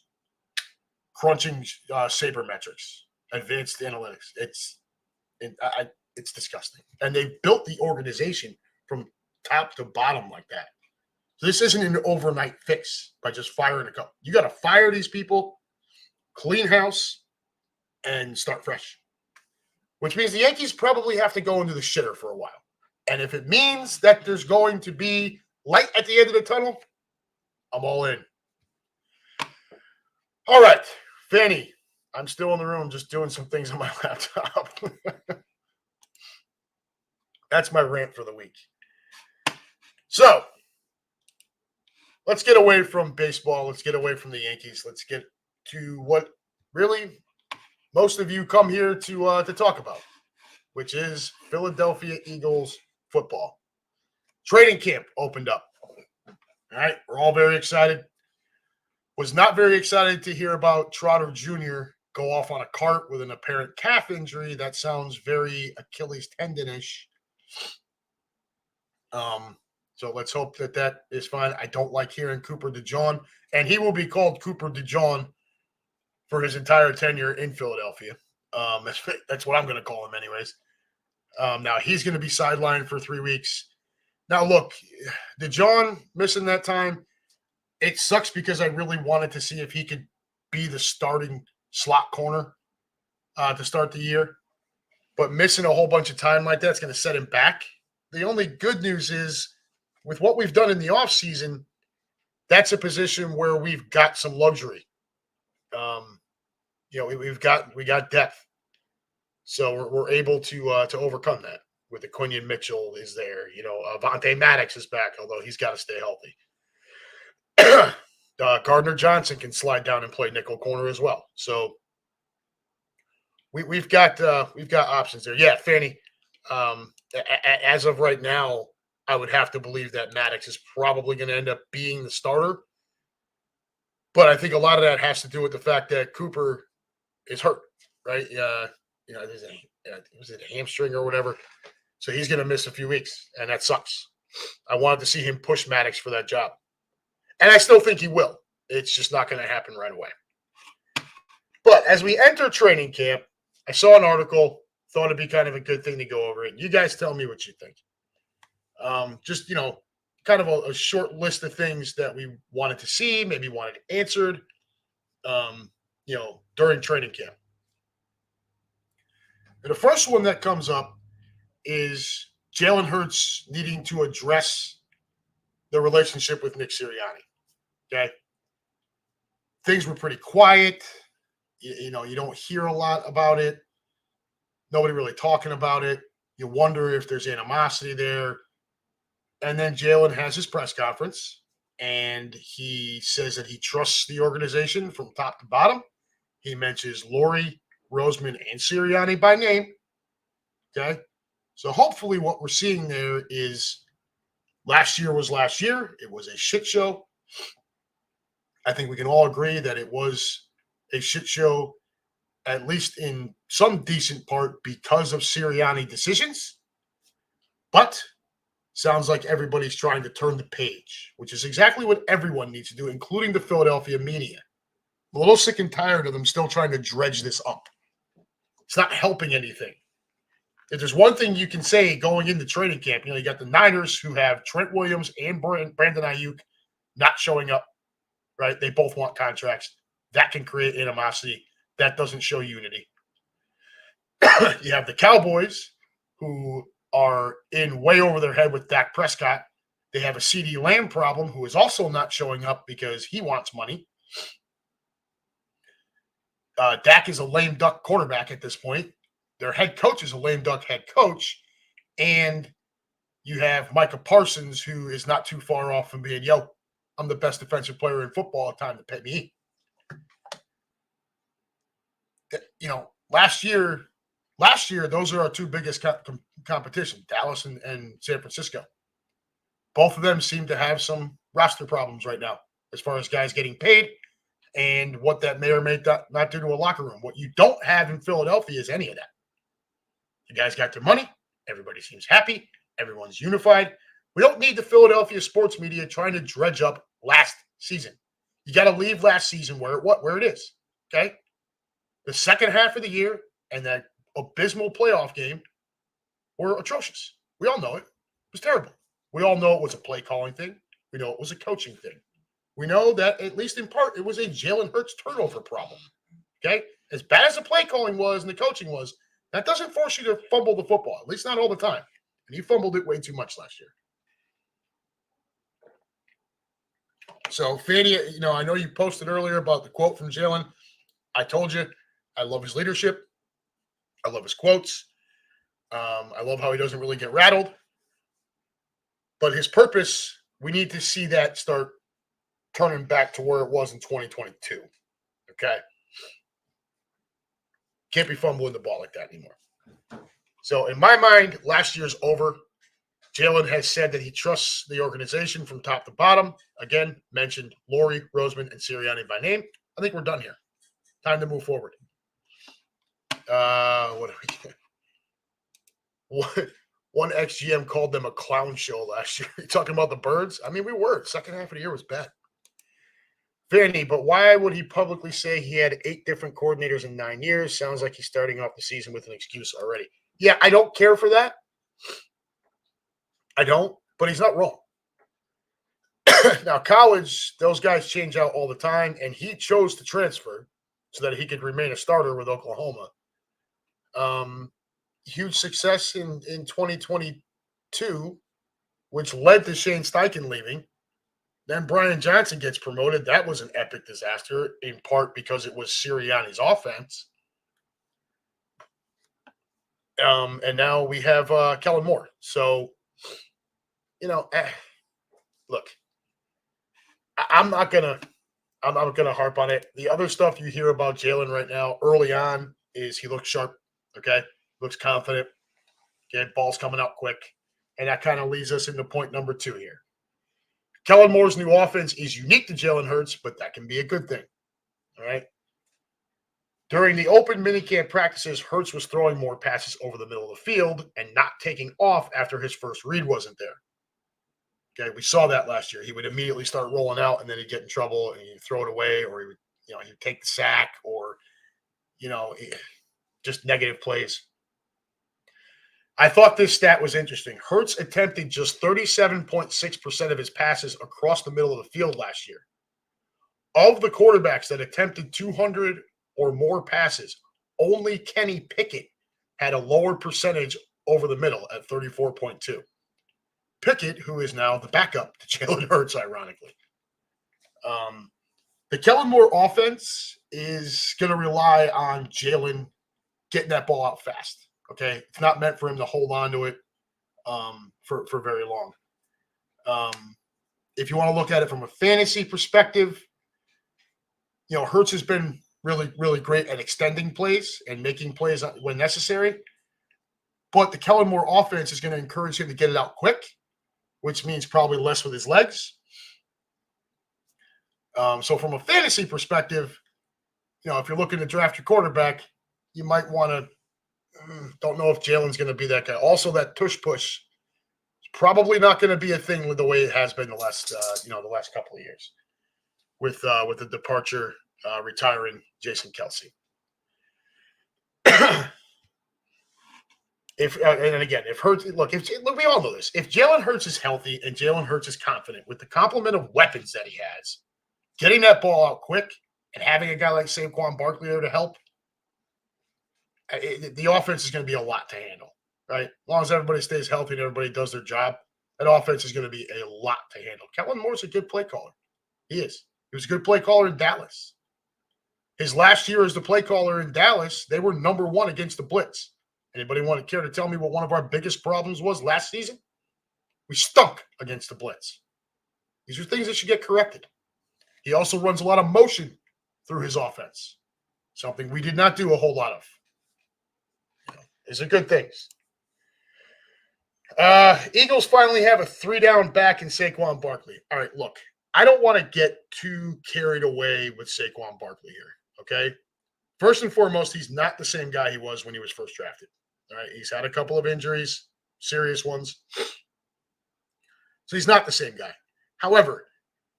crunching sabermetrics, advanced analytics. It's disgusting. And they built the organization from top to bottom like that. So this isn't an overnight fix by just firing a couple. You got to fire these people, clean house, and start fresh. Which means the Yankees probably have to go into the shitter for a while. And if it means that there's going to be light at the end of the tunnel, I'm all in. All right, Fanny, I'm still in the room just doing some things on my laptop. That's my rant for the week. So, let's get away from baseball. Let's get away from the Yankees. Let's get to what really most of you come here to talk about, which is Philadelphia Eagles football. Training camp opened up. All right, we're all very excited. Was not very excited to hear about Trotter Jr. go off on a cart with an apparent calf injury. That sounds very Achilles tendon-ish. So let's hope that is fine. I don't like hearing Cooper DeJean, and he will be called Cooper DeJean for his entire tenure in Philadelphia. That's what I'm going to call him anyways. Now, he's going to be sidelined for 3 weeks. Now, look, DeJean missing that time, it sucks because I really wanted to see if he could be the starting slot corner to start the year. But missing a whole bunch of time like that's going to set him back. The only good news is, with what we've done in the offseason, that's a position where we've got some luxury. We got depth. So we're able to overcome that. With the Quinion Mitchell is there. Avonte Maddox is back, although he's got to stay healthy. Gardner Johnson can slide down and play nickel corner as well. So we've got options there. Yeah, Fanny. As of right now, I would have to believe that Maddox is probably going to end up being the starter. But I think a lot of that has to do with the fact that Cooper is hurt, right? Was it a hamstring or whatever? So he's going to miss a few weeks, and that sucks. I wanted to see him push Maddox for that job. And I still think he will. It's just not going to happen right away. But as we enter training camp, I saw an article, thought it'd be kind of a good thing to go over it. You guys tell me what you think. Kind of a short list of things that we wanted to see, maybe wanted answered, during training camp. And the first one that comes up is Jalen Hurts needing to address the relationship with Nick Sirianni. Okay. Things were pretty quiet. You don't hear a lot about it. Nobody really talking about it. You wonder if there's animosity there. And then Jalen has his press conference, and he says that he trusts the organization from top to bottom. He mentions Laurie, Roseman, and Sirianni by name. Okay? So hopefully what we're seeing there is last year was last year. It was a shit show. I think we can all agree that it was a shit show, at least in some decent part, because of Sirianni decisions. But sounds like everybody's trying to turn the page, which is exactly what everyone needs to do, including the Philadelphia media. I'm a little sick and tired of them still trying to dredge this up. It's not helping anything. If there's one thing you can say going into training camp, you got the Niners who have Trent Williams and Brandon Ayuk not showing up. right? They both want contracts. That can create animosity. That doesn't show unity. You have the Cowboys, who are in way over their head with Dak Prescott. They have a CeeDee Lamb problem, who is also not showing up because he wants money. Dak is a lame duck quarterback at this point. Their head coach is a lame duck head coach. And you have Micah Parsons, who is not too far off from being, I'm the best defensive player in football. Time to pay me. Last year, those are our two biggest competition, Dallas and San Francisco. Both of them seem to have some roster problems right now as far as guys getting paid and what that may or may not do to a locker room. What you don't have in Philadelphia is any of that. You guys got their money. Everybody seems happy. Everyone's unified. We don't need the Philadelphia sports media trying to dredge up last season. You got to leave last season where it is, okay? The second half of the year and that abysmal playoff game were atrocious. We all know it. It was terrible. We all know it was a play calling thing. We know it was a coaching thing. We know that, at least in part, it was a Jalen Hurts turnover problem. Okay? As bad as the play calling was and the coaching was, that doesn't force you to fumble the football, at least not all the time. And he fumbled it way too much last year. So, Fanny, I know you posted earlier about the quote from Jalen. I told you, I love his leadership. I love his quotes. I love how he doesn't really get rattled. But his purpose, we need to see that start turning back to where it was in 2022. Okay? Can't be fumbling the ball like that anymore. So in my mind, last year's over. Jalen has said that he trusts the organization from top to bottom. Again, mentioned Laurie, Roseman, and Sirianni by name. I think we're done here. Time to move forward. What do we get? One ex-GM called them a clown show last year. You talking about the Birds? I mean, we were. Second half of the year was bad. Fanny, but why would he publicly say he had 8 different coordinators in 9 years? Sounds like he's starting off the season with an excuse already. Yeah, I don't care for that. I don't, but he's not wrong. Now, college, those guys change out all the time, and he chose to transfer so that he could remain a starter with Oklahoma. Huge success in 2022, which led to Shane Steichen leaving. Then Brian Johnson gets promoted. That was an epic disaster, in part because it was Sirianni's offense. And now we have Kellen Moore. So, look, I'm not gonna harp on it. The other stuff you hear about Jalen right now, early on, is he looks sharp. Okay, looks confident. Okay, ball's coming out quick, and that kind of leads us into point number 2 here. Kellen Moore's new offense is unique to Jalen Hurts, but that can be a good thing. All right. During the open minicamp practices, Hurts was throwing more passes over the middle of the field and not taking off after his first read wasn't there. Okay, we saw that last year. He would immediately start rolling out, and then he'd get in trouble, and he'd throw it away, or he'd take the sack, or just negative plays. I thought this stat was interesting. Hurts attempted just 37.6% of his passes across the middle of the field last year. Of the quarterbacks that attempted 200 or more passes, only Kenny Pickett had a lower percentage over the middle at 34.2. Pickett, who is now the backup to Jalen Hurts, ironically. The Kellen Moore offense is going to rely on Jalen getting that ball out fast. Okay, it's not meant for him to hold on to it for very long. If you want to look at it from a fantasy perspective, Hurts has been really, really great at extending plays and making plays when necessary. But the Kellen Moore offense is going to encourage him to get it out quick, which means probably less with his legs. So from a fantasy perspective, if you're looking to draft your quarterback, you might want to. Don't know if Jalen's going to be that guy. Also, that tush push is probably not going to be a thing with the way it has been the last couple of years, with the departure, retiring Jason Kelsey. If Hurts, we all know this. If Jalen Hurts is healthy and Jalen Hurts is confident with the complement of weapons that he has, getting that ball out quick and having a guy like Saquon Barkley there to help, the offense is going to be a lot to handle, right? As long as everybody stays healthy and everybody does their job, that offense is going to be a lot to handle. Kellen Moore's a good play caller. He is. He was a good play caller in Dallas. His last year as the play caller in Dallas, they were number one against the blitz. Anybody want to care to tell me what one of our biggest problems was last season? We stunk against the blitz. These are things that should get corrected. He also runs a lot of motion through his offense, something we did not do a whole lot of. These are good things. Eagles finally have a 3-down back in Saquon Barkley. All right, look, I don't want to get too carried away with Saquon Barkley here, okay? First and foremost, he's not the same guy he was when he was first drafted. All right, he's had a couple of injuries, serious ones. So he's not the same guy. However,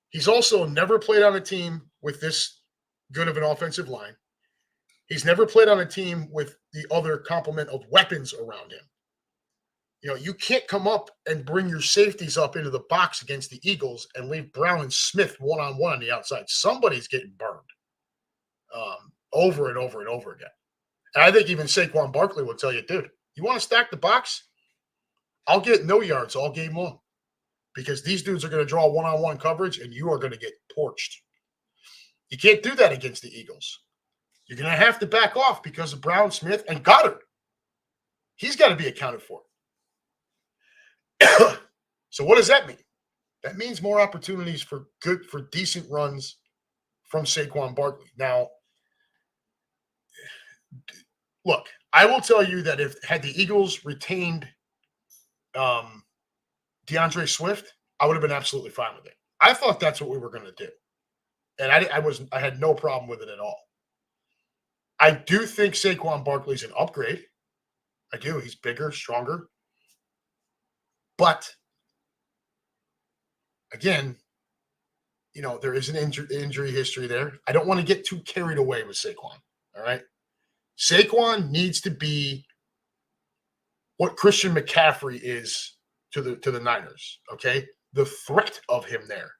he's also never played on a team with this good of an offensive line. He's never played on a team with the other complement of weapons around him. You know, you can't come up and bring your safeties up into the box against the Eagles and leave Brown and Smith one-on-one on the outside. Somebody's getting burned over and over and over again. And I think even Saquon Barkley will tell you, dude, you want to stack the box? I'll get no yards all game long because these dudes are going to draw one-on-one coverage and you are going to get torched. You can't do that against the Eagles. You're going to have to back off because of Brown, Smith, and Goddard. He's got to be accounted for. So what does that mean? That means more opportunities for decent runs from Saquon Barkley. Now, look, I will tell you that had the Eagles retained DeAndre Swift, I would have been absolutely fine with it. I thought that's what we were going to do. And I had no problem with it at all. I do think Saquon Barkley's an upgrade. I do. He's bigger, stronger. But again, you know, there is an injury history there. I don't want to get too carried away with Saquon. All right. Saquon needs to be what Christian McCaffrey is to the Niners. Okay. The threat of him there.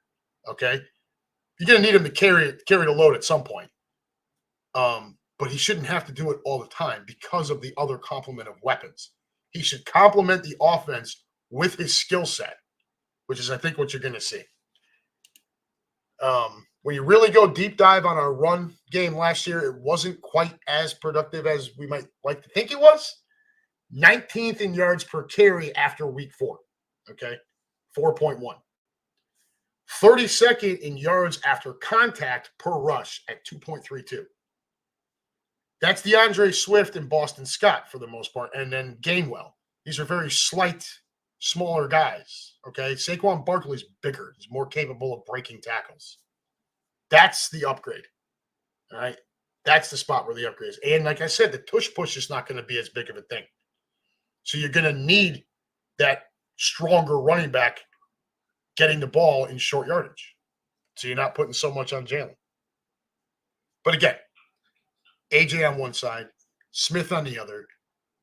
Okay. You're going to need him to carry the load at some point. But he shouldn't have to do it all the time because of the other complement of weapons. He should complement the offense with his skill set, which is, I think, what you're going to see. When you really go deep dive on our run game last year, it wasn't quite as productive as we might like to think it was. 19th in yards per carry after week 4, okay? 4.1. 32nd in yards after contact per rush at 2.32. That's DeAndre Swift and Boston Scott for the most part, and then Gainwell. These are very slight, smaller guys, okay? Saquon Barkley's bigger. He's more capable of breaking tackles. That's the upgrade, all right? That's the spot where the upgrade is. And like I said, the tush push is not going to be as big of a thing. So you're going to need that stronger running back getting the ball in short yardage. So you're not putting so much on Jalen. But again, AJ on one side, Smith on the other,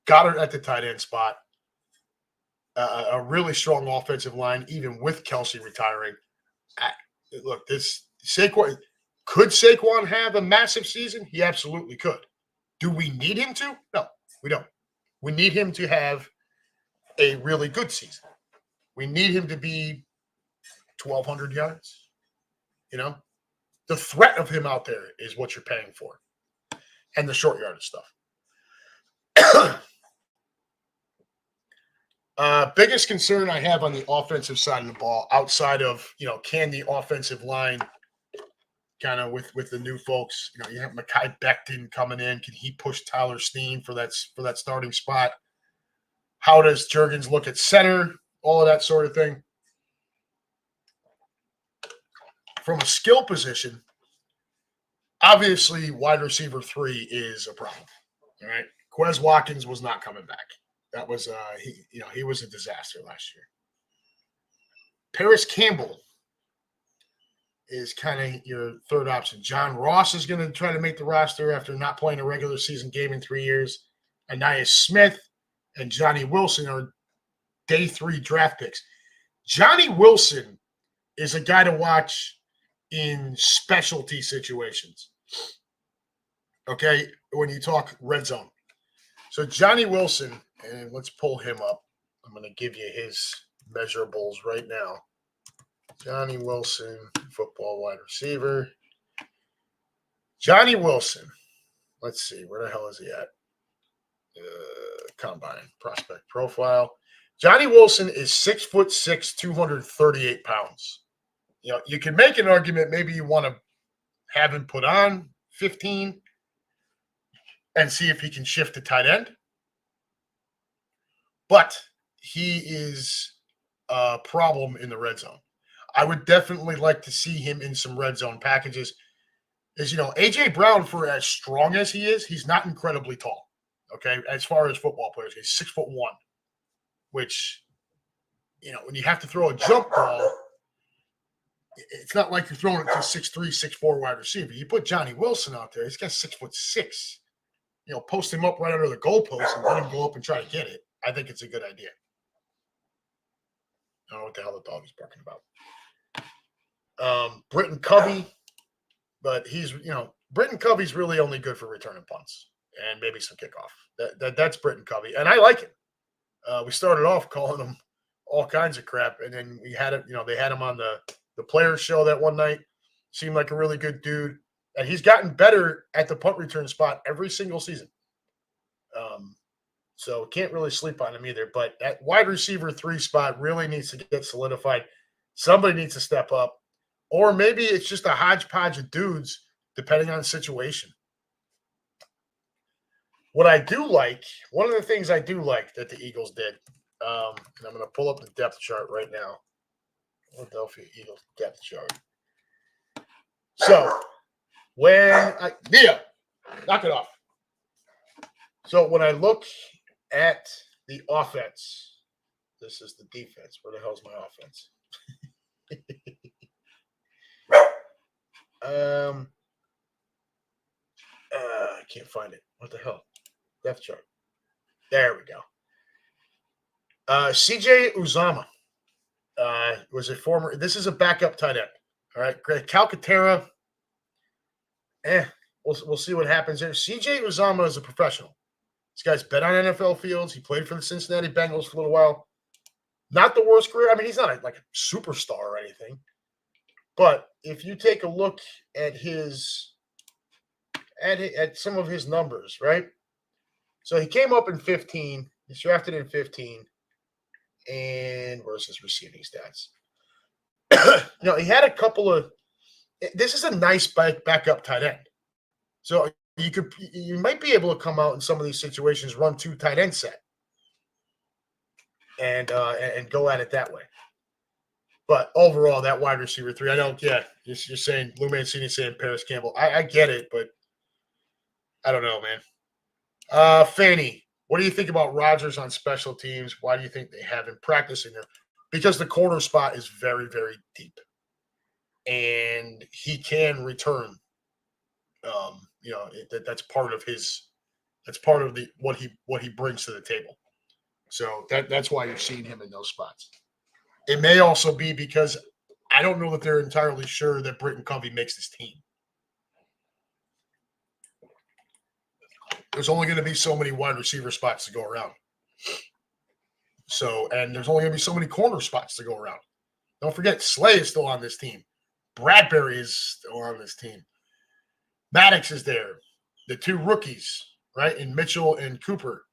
Goddard at the tight end spot, a really strong offensive line, even with Kelsey retiring. Look, could Saquon have a massive season? He absolutely could. Do we need him to? No, we don't. We need him to have a really good season. We need him to be 1,200 yards. You know, the threat of him out there is what you're paying for. And the short yardage stuff. Biggest concern I have on the offensive side of the ball, outside of, you know, can the offensive line kind of with the new folks, you know, you have Mekhi Becton coming in. Can he push Tyler Steen for that starting spot? How does Juergens look at center? All of that sort of thing. From a skill position, obviously, wide receiver 3 is a problem. All right, Quez Watkins was not coming back. That was he was a disaster last year. Paris Campbell is kind of your third option. John Ross is going to try to make the roster after not playing a regular season game in 3 years. Anais Smith and Johnny Wilson are day 3 draft picks. Johnny Wilson is a guy to watch in specialty situations. Okay, when you talk red zone. So Johnny Wilson, and let's pull him up. I'm going to give you his measurables right now. Johnny Wilson, football wide receiver. Johnny Wilson. Let's see, where the hell is he at? Combine prospect profile. Johnny Wilson is 6'6", 238 pounds. You know, you can make an argument. Maybe you want to have him put on 15 and see if he can shift to tight end. But he is a problem in the red zone. I would definitely like to see him in some red zone packages. As you know, A.J. Brown, for as strong as he is, he's not incredibly tall. Okay, as far as football players, he's 6'1", which, you know, when you have to throw a jump ball, it's not like you're throwing it to a 6'3", 6'4" wide receiver. You put Johnny Wilson out there, he's got 6'6". You know, post him up right under the goalpost and let him go up and try to get it. I think it's a good idea. I don't know what the hell the dog is barking about. Britton Covey, but Britton Covey's really only good for returning punts and maybe some kickoff. That's Britton Covey, and I like him. We started off calling him all kinds of crap, and then we had it. You know, they had him on the Players Show that one night. Seemed like a really good dude, and he's gotten better at the punt return spot every single season. So can't really sleep on him either. But that wide receiver 3 spot really needs to get solidified. Somebody needs to step up, or maybe it's just a hodgepodge of dudes, depending on the situation. What I do like, one of the things I do like that the Eagles did, and I'm going to pull up the depth chart right now. Philadelphia Eagles depth chart. So knock it off. So when I look at the offense, this is the defense. Where the hell's my offense? I can't find it. What the hell? Depth chart. There we go. CJ Uzama was a former. This is a backup tight end. All right, Greg Calcaterra. We'll see what happens there. CJ Uzama is a professional. This guy's been on NFL fields. He played for the Cincinnati Bengals for a little while. Not the worst career. I mean, he's not like a superstar or anything. But if you take a look at at some of his numbers, right? So he came up in 15. He's drafted in 15. And where's his receiving stats? He had a couple of – this is a nice backup tight end. So you might be able to come out in some of these situations, run 2 tight end set and go at it that way. But overall, that wide receiver 3, I know, yeah, you're saying Lou Mancini saying Paris Campbell. I get it, but I don't know, man. Fanny, what do you think about Rodgers on special teams? Why do you think they have him practicing there? Because the corner spot is very, very deep, and he can return. That's part of his. That's part of what he brings to the table. So that's why you're seeing him in those spots. It may also be because I don't know that they're entirely sure that Britton Covey makes this team. There's only going to be so many wide receiver spots to go around. So, and there's only going to be so many corner spots to go around. Don't forget, Slay is still on this team. Bradbury is still on this team. Maddox is there. The 2 rookies, right, in Mitchell and Cooper.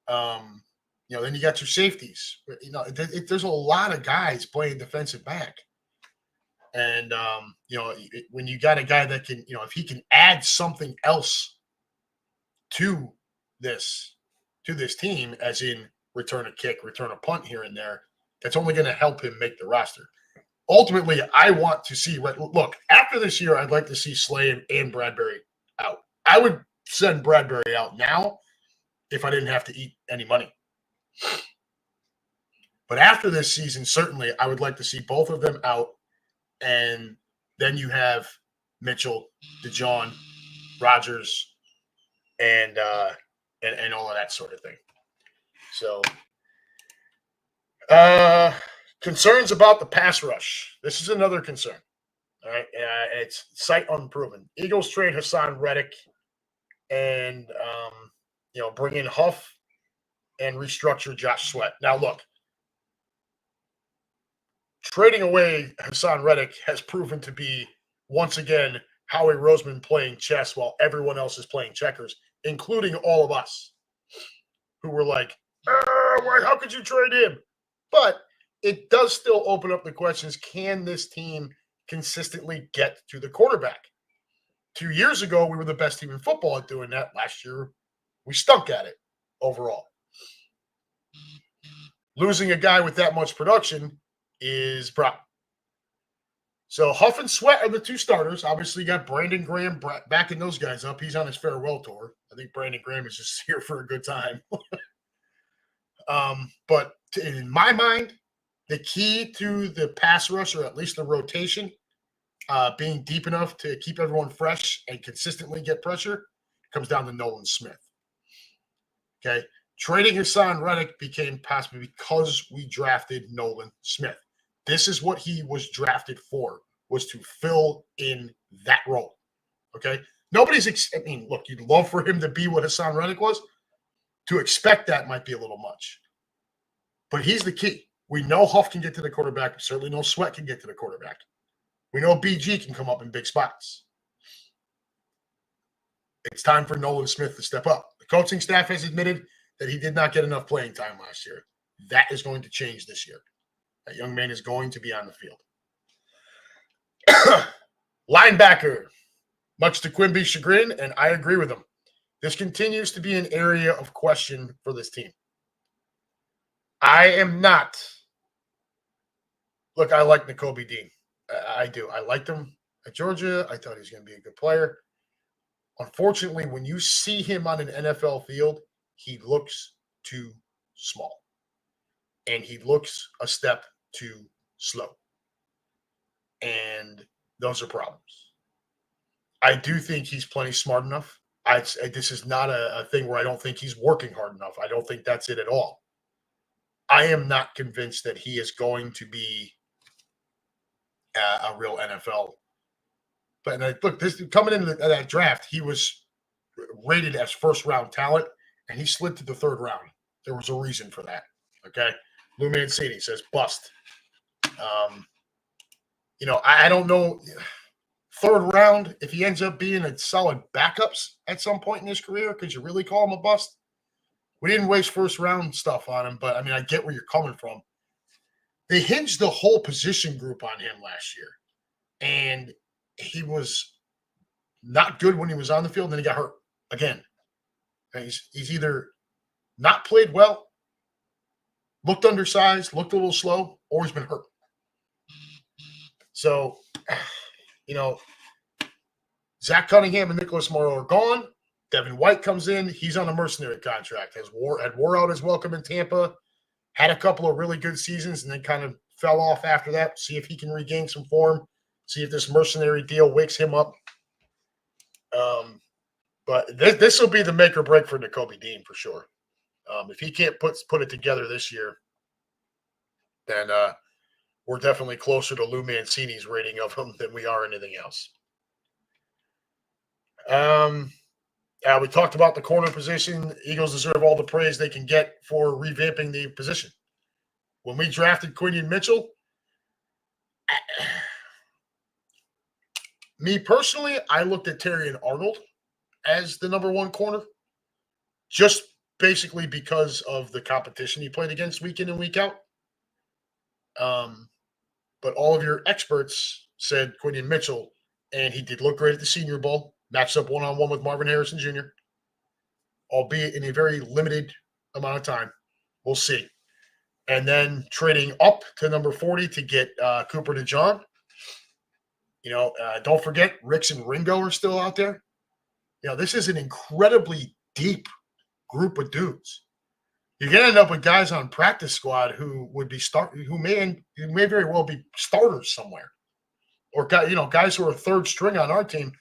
Then you got your safeties. There's a lot of guys playing defensive back. And, when you got a guy that can, if he can add something else to this team, as in return a kick, return a punt here and there, that's only going to help him make the roster. Ultimately, I want to see – look, after this year, I'd like to see Slay and Bradbury out. I would send Bradbury out now if I didn't have to eat any money. But after this season, certainly, I would like to see both of them out, and then you have Mitchell, DeJohn, Rodgers, and all of that sort of thing. So, concerns about the pass rush. This is another concern. All right, it's sight unproven. Eagles trade Hassan Reddick and bring in Huff and restructure Josh Sweat. Now, look, trading away Hassan Reddick has proven to be once again Howie Roseman playing chess while everyone else is playing checkers, including all of us who were like, how could you trade him? But it does still open up the questions, can this team consistently get to the quarterback? 2 years ago, we were the best team in football at doing that. Last year, we stunk at it overall. Losing a guy with that much production is problem. So Huff and Sweat are the two starters. Obviously, you got Brandon Graham backing those guys up. He's on his farewell tour. I think Brandon Graham is just here for a good time. But in my mind, the key to the pass rush, or at least the rotation, being deep enough to keep everyone fresh and consistently get pressure, comes down to Nolan Smith. Okay. Trading Hassan Reddick became possible because we drafted Nolan Smith. This is what he was drafted for, was to fill in that role. Okay. Look, you'd love for him to be what Hassan Reddick was. To expect that might be a little much. But he's the key. We know Huff can get to the quarterback. We certainly know Sweat can get to the quarterback. We know BG can come up in big spots. It's time for Nolan Smith to step up. The coaching staff has admitted that he did not get enough playing time last year. That is going to change this year. That young man is going to be on the field. Linebacker, much to Quimby's chagrin, and I agree with him. This continues to be an area of question for this team. I am not. Look, I like Nakobe Dean. I do. I liked him at Georgia. I thought he was going to be a good player. Unfortunately, when you see him on an NFL field, he looks too small. And he looks a step too slow. And those are problems. I do think he's plenty smart enough. This is not a thing where I don't think he's working hard enough. I don't think that's it at all. I am not convinced that he is going to be a real NFL. But look, coming into that draft, he was rated as first-round talent, and he slid to the third round. There was a reason for that. Okay, Lou Mancini says bust. I don't know. Third round, if he ends up being a solid backups at some point in his career, could you really call him a bust? We didn't waste first-round stuff on him, but, I get where you're coming from. They hinged the whole position group on him last year, and he was not good when he was on the field, and then he got hurt again. And he's either not played well, looked undersized, looked a little slow, or he's been hurt. So, Zach Cunningham and Nicholas Morrow are gone. Devin White comes in. He's on a mercenary contract. Had wore out his welcome in Tampa. Had a couple of really good seasons and then kind of fell off after that. See if he can regain some form. See if this mercenary deal wakes him up. But this will be the make or break for Nakobe Dean for sure. If he can't put it together this year, then we're definitely closer to Lou Mancini's rating of him than we are anything else. We talked about the corner position. Eagles deserve all the praise they can get for revamping the position. When we drafted Quinion Mitchell, me personally, I looked at Terrion Arnold as the number one corner, just basically because of the competition he played against week in and week out. But all of your experts said Quinion Mitchell, and he did look great at the Senior Bowl. Matched up one-on-one with Marvin Harrison Jr., albeit in a very limited amount of time. We'll see. And then trading up to number 40 to get Cooper DeJean. Don't forget, Ricks and Ringo are still out there. This is an incredibly deep group of dudes. You're going to end up with guys on practice squad who would be who may very well be starters somewhere. Or guys who are third string on our team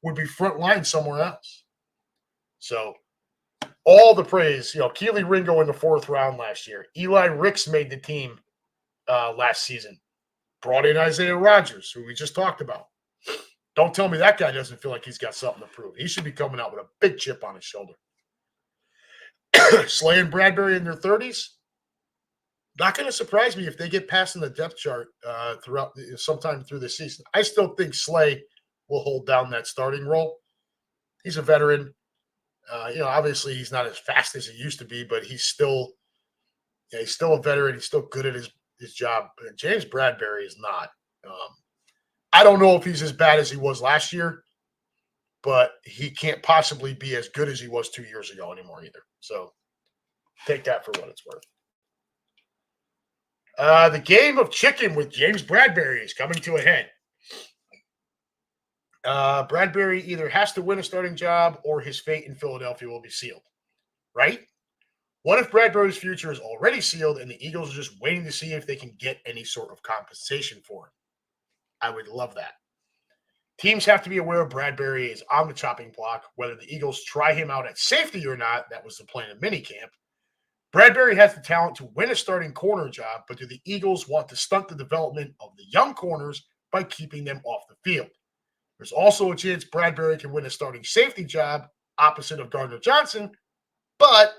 would be front line somewhere else. So all the praise, Keely Ringo in the fourth round last year. Eli Ricks made the team last season. Brought in Isaiah Rodgers, who we just talked about. Don't tell me that guy doesn't feel like he's got something to prove. He should be coming out with a big chip on his shoulder. Slay and Bradbury in their 30s. Not going to surprise me if they get past in the depth chart throughout sometime through the season. I still think Slay will hold down that starting role. He's a veteran. Obviously he's not as fast as he used to be, but he's still a veteran. He's still good at his job. James Bradbury is not. I don't know if he's as bad as he was last year, but he can't possibly be as good as he was 2 years ago anymore either. So take that for what it's worth. The game of chicken with James Bradbury is coming to a head. Bradbury either has to win a starting job or his fate in Philadelphia will be sealed, right? What if Bradbury's future is already sealed and the Eagles are just waiting to see if they can get any sort of compensation for him? I would love that. Teams have to be aware Bradbury is on the chopping block, whether the Eagles try him out at safety or not. That was the plan in minicamp. Bradbury has the talent to win a starting corner job, but do the Eagles want to stunt the development of the young corners by keeping them off the field? There's also a chance Bradbury can win a starting safety job opposite of Gardner Johnson, but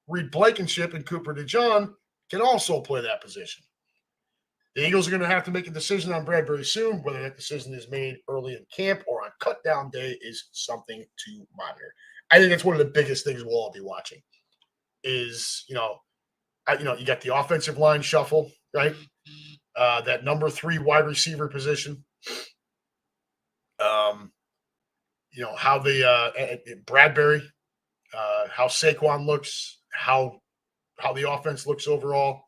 Reed Blankenship and Cooper DeJean can also play that position. The Eagles are going to have to make a decision on Bradbury soon. Whether that decision is made early in camp or on cutdown day is something to monitor. I think that's one of the biggest things we'll all be watching is, you got the offensive line shuffle, right? That number 3 wide receiver position. How the Bradbury, how Saquon looks, how the offense looks overall.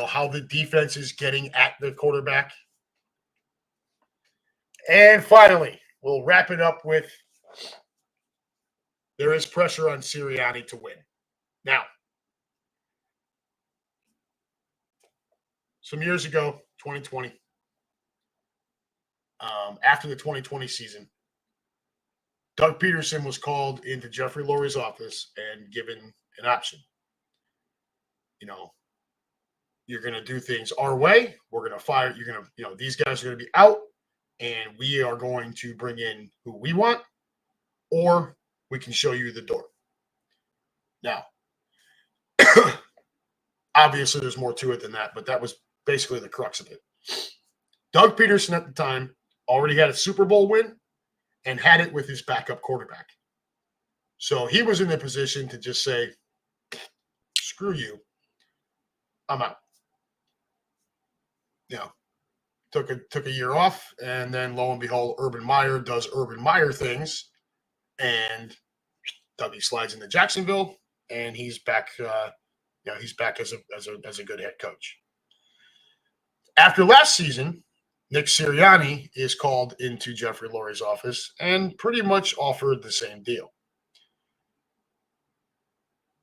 How the defense is getting at the quarterback. And finally, we'll wrap it up with there is pressure on Sirianni to win. Now, some years ago, 2020, after the 2020 season, Doug Peterson was called into Jeffrey Lurie's office and given an option. You're going to do things our way. We're going to fire. You're going to, these guys are going to be out, and we are going to bring in who we want, or we can show you the door. Now, obviously, there's more to it than that, but that was basically the crux of it. Doug Peterson at the time already had a Super Bowl win and had it with his backup quarterback. So he was in the position to just say, screw you, I'm out. Took a year off, and then lo and behold, Urban Meyer does Urban Meyer things, and Dougie slides into Jacksonville, and he's back. He's back as a good head coach. After last season, Nick Sirianni is called into Jeffrey Lurie's office and pretty much offered the same deal.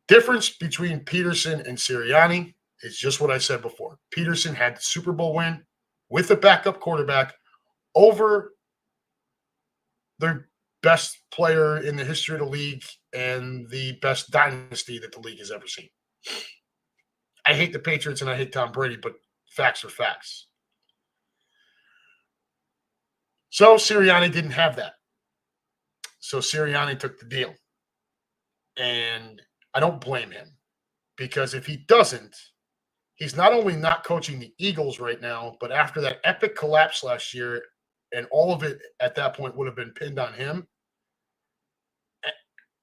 Difference between Peterson and Sirianni is just what I said before. Peterson had the Super Bowl win with a backup quarterback over the best player in the history of the league and the best dynasty that the league has ever seen. I hate the Patriots and I hate Tom Brady, but facts are facts. So Sirianni didn't have that. So Sirianni took the deal. And I don't blame him, because if he doesn't, he's not only not coaching the Eagles right now, but after that epic collapse last year, and all of it at that point would have been pinned on him,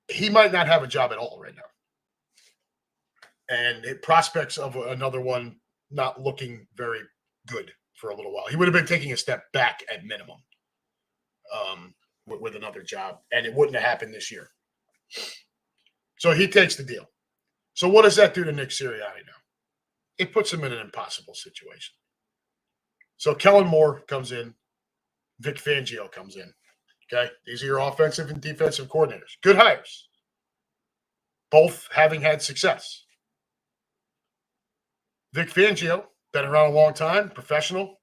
he might not have a job at all right now. And prospects of another one not looking very good for a little while. He would have been taking a step back at minimum with another job, and it wouldn't have happened this year. So he takes the deal. So what does that do to Nick Sirianni now? It puts him in an impossible situation. So Kellen Moore comes in. Vic Fangio comes in. Okay? These are your offensive and defensive coordinators. Good hires. Both having had success. Vic Fangio, been around a long time, professional.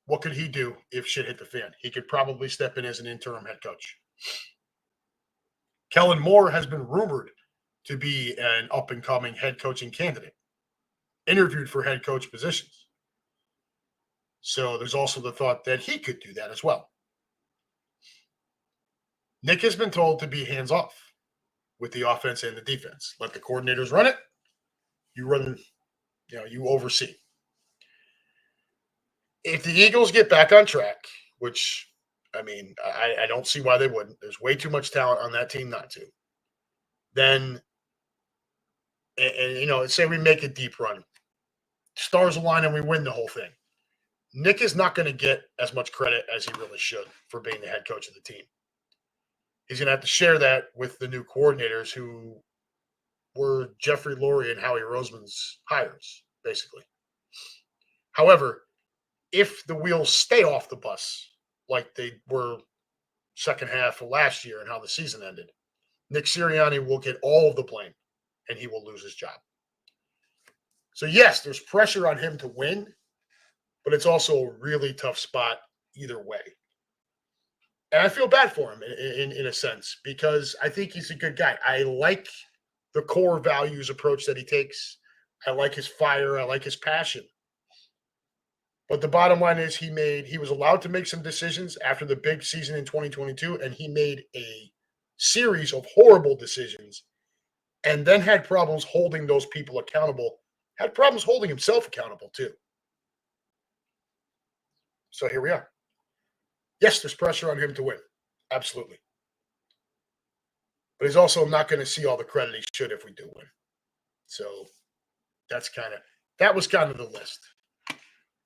What could he do if shit hit the fan? He could probably step in as an interim head coach. Kellen Moore has been rumored to be an up-and-coming head coaching candidate, interviewed for head coach positions. So there's also the thought that he could do that as well. Nick has been told to be hands-off with the offense and the defense. Let the coordinators run it. You run, you oversee. If the Eagles get back on track, which, I don't see why they wouldn't. There's way too much talent on that team not to. Then, say we make a deep run. Stars align and we win the whole thing. Nick is not going to get as much credit as he really should for being the head coach of the team. He's going to have to share that with the new coordinators who were Jeffrey Lurie and Howie Roseman's hires, basically. However, if the wheels stay off the bus like they were second half of last year and how the season ended, Nick Sirianni will get all of the blame and he will lose his job. So, yes, there's pressure on him to win, but it's also a really tough spot either way. And I feel bad for him in a sense because I think he's a good guy. I like the core values approach that he takes. I like his fire. I like his passion. But the bottom line is he was allowed to make some decisions after the big season in 2022, and he made a series of horrible decisions and then had problems holding those people accountable, had problems holding himself accountable too. So here we are. Yes, there's pressure on him to win. Absolutely. But he's also not going to see all the credit he should if we do win. So that was kind of the list.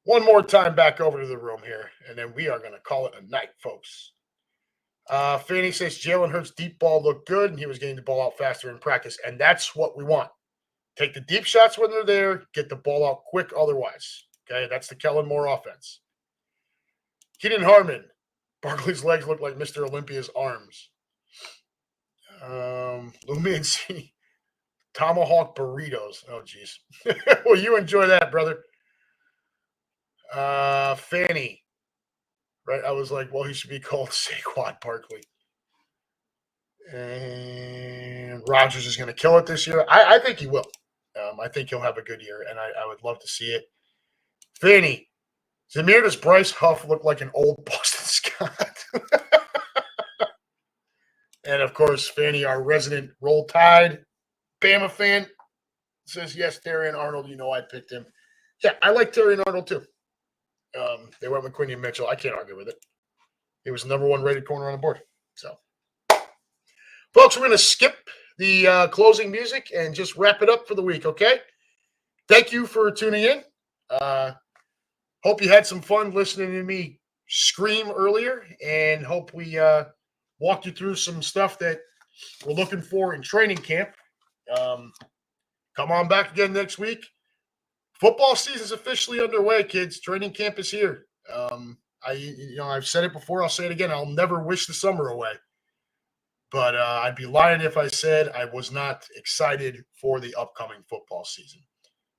One more time back over to the room here, and then we are going to call it a night, folks. Fanny says Jalen Hurts' deep ball looked good, and he was getting the ball out faster in practice, and that's what we want. Take the deep shots when they're there, get the ball out quick otherwise. Okay, that's the Kellen Moore offense. Keenan Harmon. Barkley's legs look like Mr. Olympia's arms. Lumiancy. Tomahawk burritos. Oh, geez. Well, you enjoy that, brother. Fanny. Right? I was like, well, he should be called Saquon Barkley. And Rodgers is going to kill it this year. I think he will. I think he'll have a good year, and I would love to see it. Fanny. Zamir, does Bryce Huff look like an old Boston Scott? And, of course, Fanny, our resident Roll Tide Bama fan, says, yes, Terrion Arnold, I picked him. Yeah, I like Terrion Arnold, too. They went with Quinion Mitchell. I can't argue with it. He was the number one rated corner on the board. So, folks, we're going to skip the closing music and just wrap it up for the week, okay? Thank you for tuning in. Hope you had some fun listening to me scream earlier, and hope we walked you through some stuff that we're looking for in training camp. Come on back again next week. Football season is officially underway, kids. Training camp is here. I've said it before. I'll say it again. I'll never wish the summer away. But I'd be lying if I said I was not excited for the upcoming football season.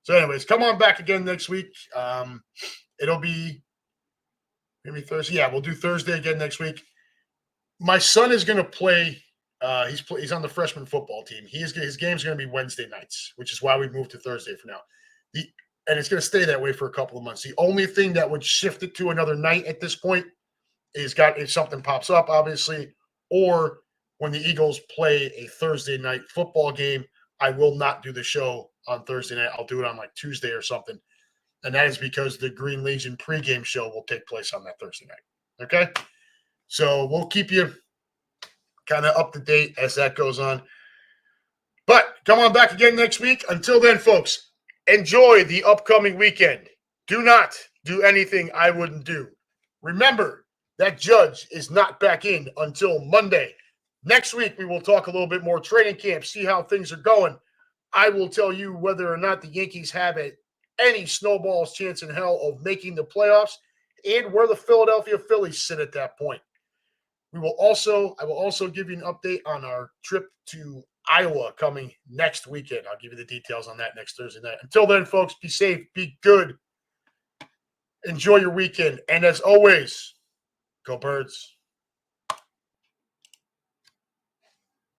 So anyways, come on back again next week. It'll be maybe Thursday. Yeah, we'll do Thursday again next week. My son is going to play. He's on the freshman football team. His game's going to be Wednesday nights, which is why we moved to Thursday for now. And it's going to stay that way for a couple of months. The only thing that would shift it to another night at this point is if something pops up, obviously, or when the Eagles play a Thursday night football game, I will not do the show on Thursday night. I'll do it on like Tuesday or something. And that is because the Green Legion pregame show will take place on that Thursday night. Okay? So we'll keep you kind of up to date as that goes on. But come on back again next week. Until then, folks, enjoy the upcoming weekend. Do not do anything I wouldn't do. Remember, that judge is not back in until Monday. Next week, we will talk a little bit more training camp, see how things are going. I will tell you whether or not the Yankees have any snowball's chance in hell of making the playoffs and where the Philadelphia Phillies sit at that point. I will also give you an update on our trip to Iowa coming next weekend. I'll give you the details on that next Thursday night. Until then, folks, be safe, be good, enjoy your weekend, and as always, go Birds.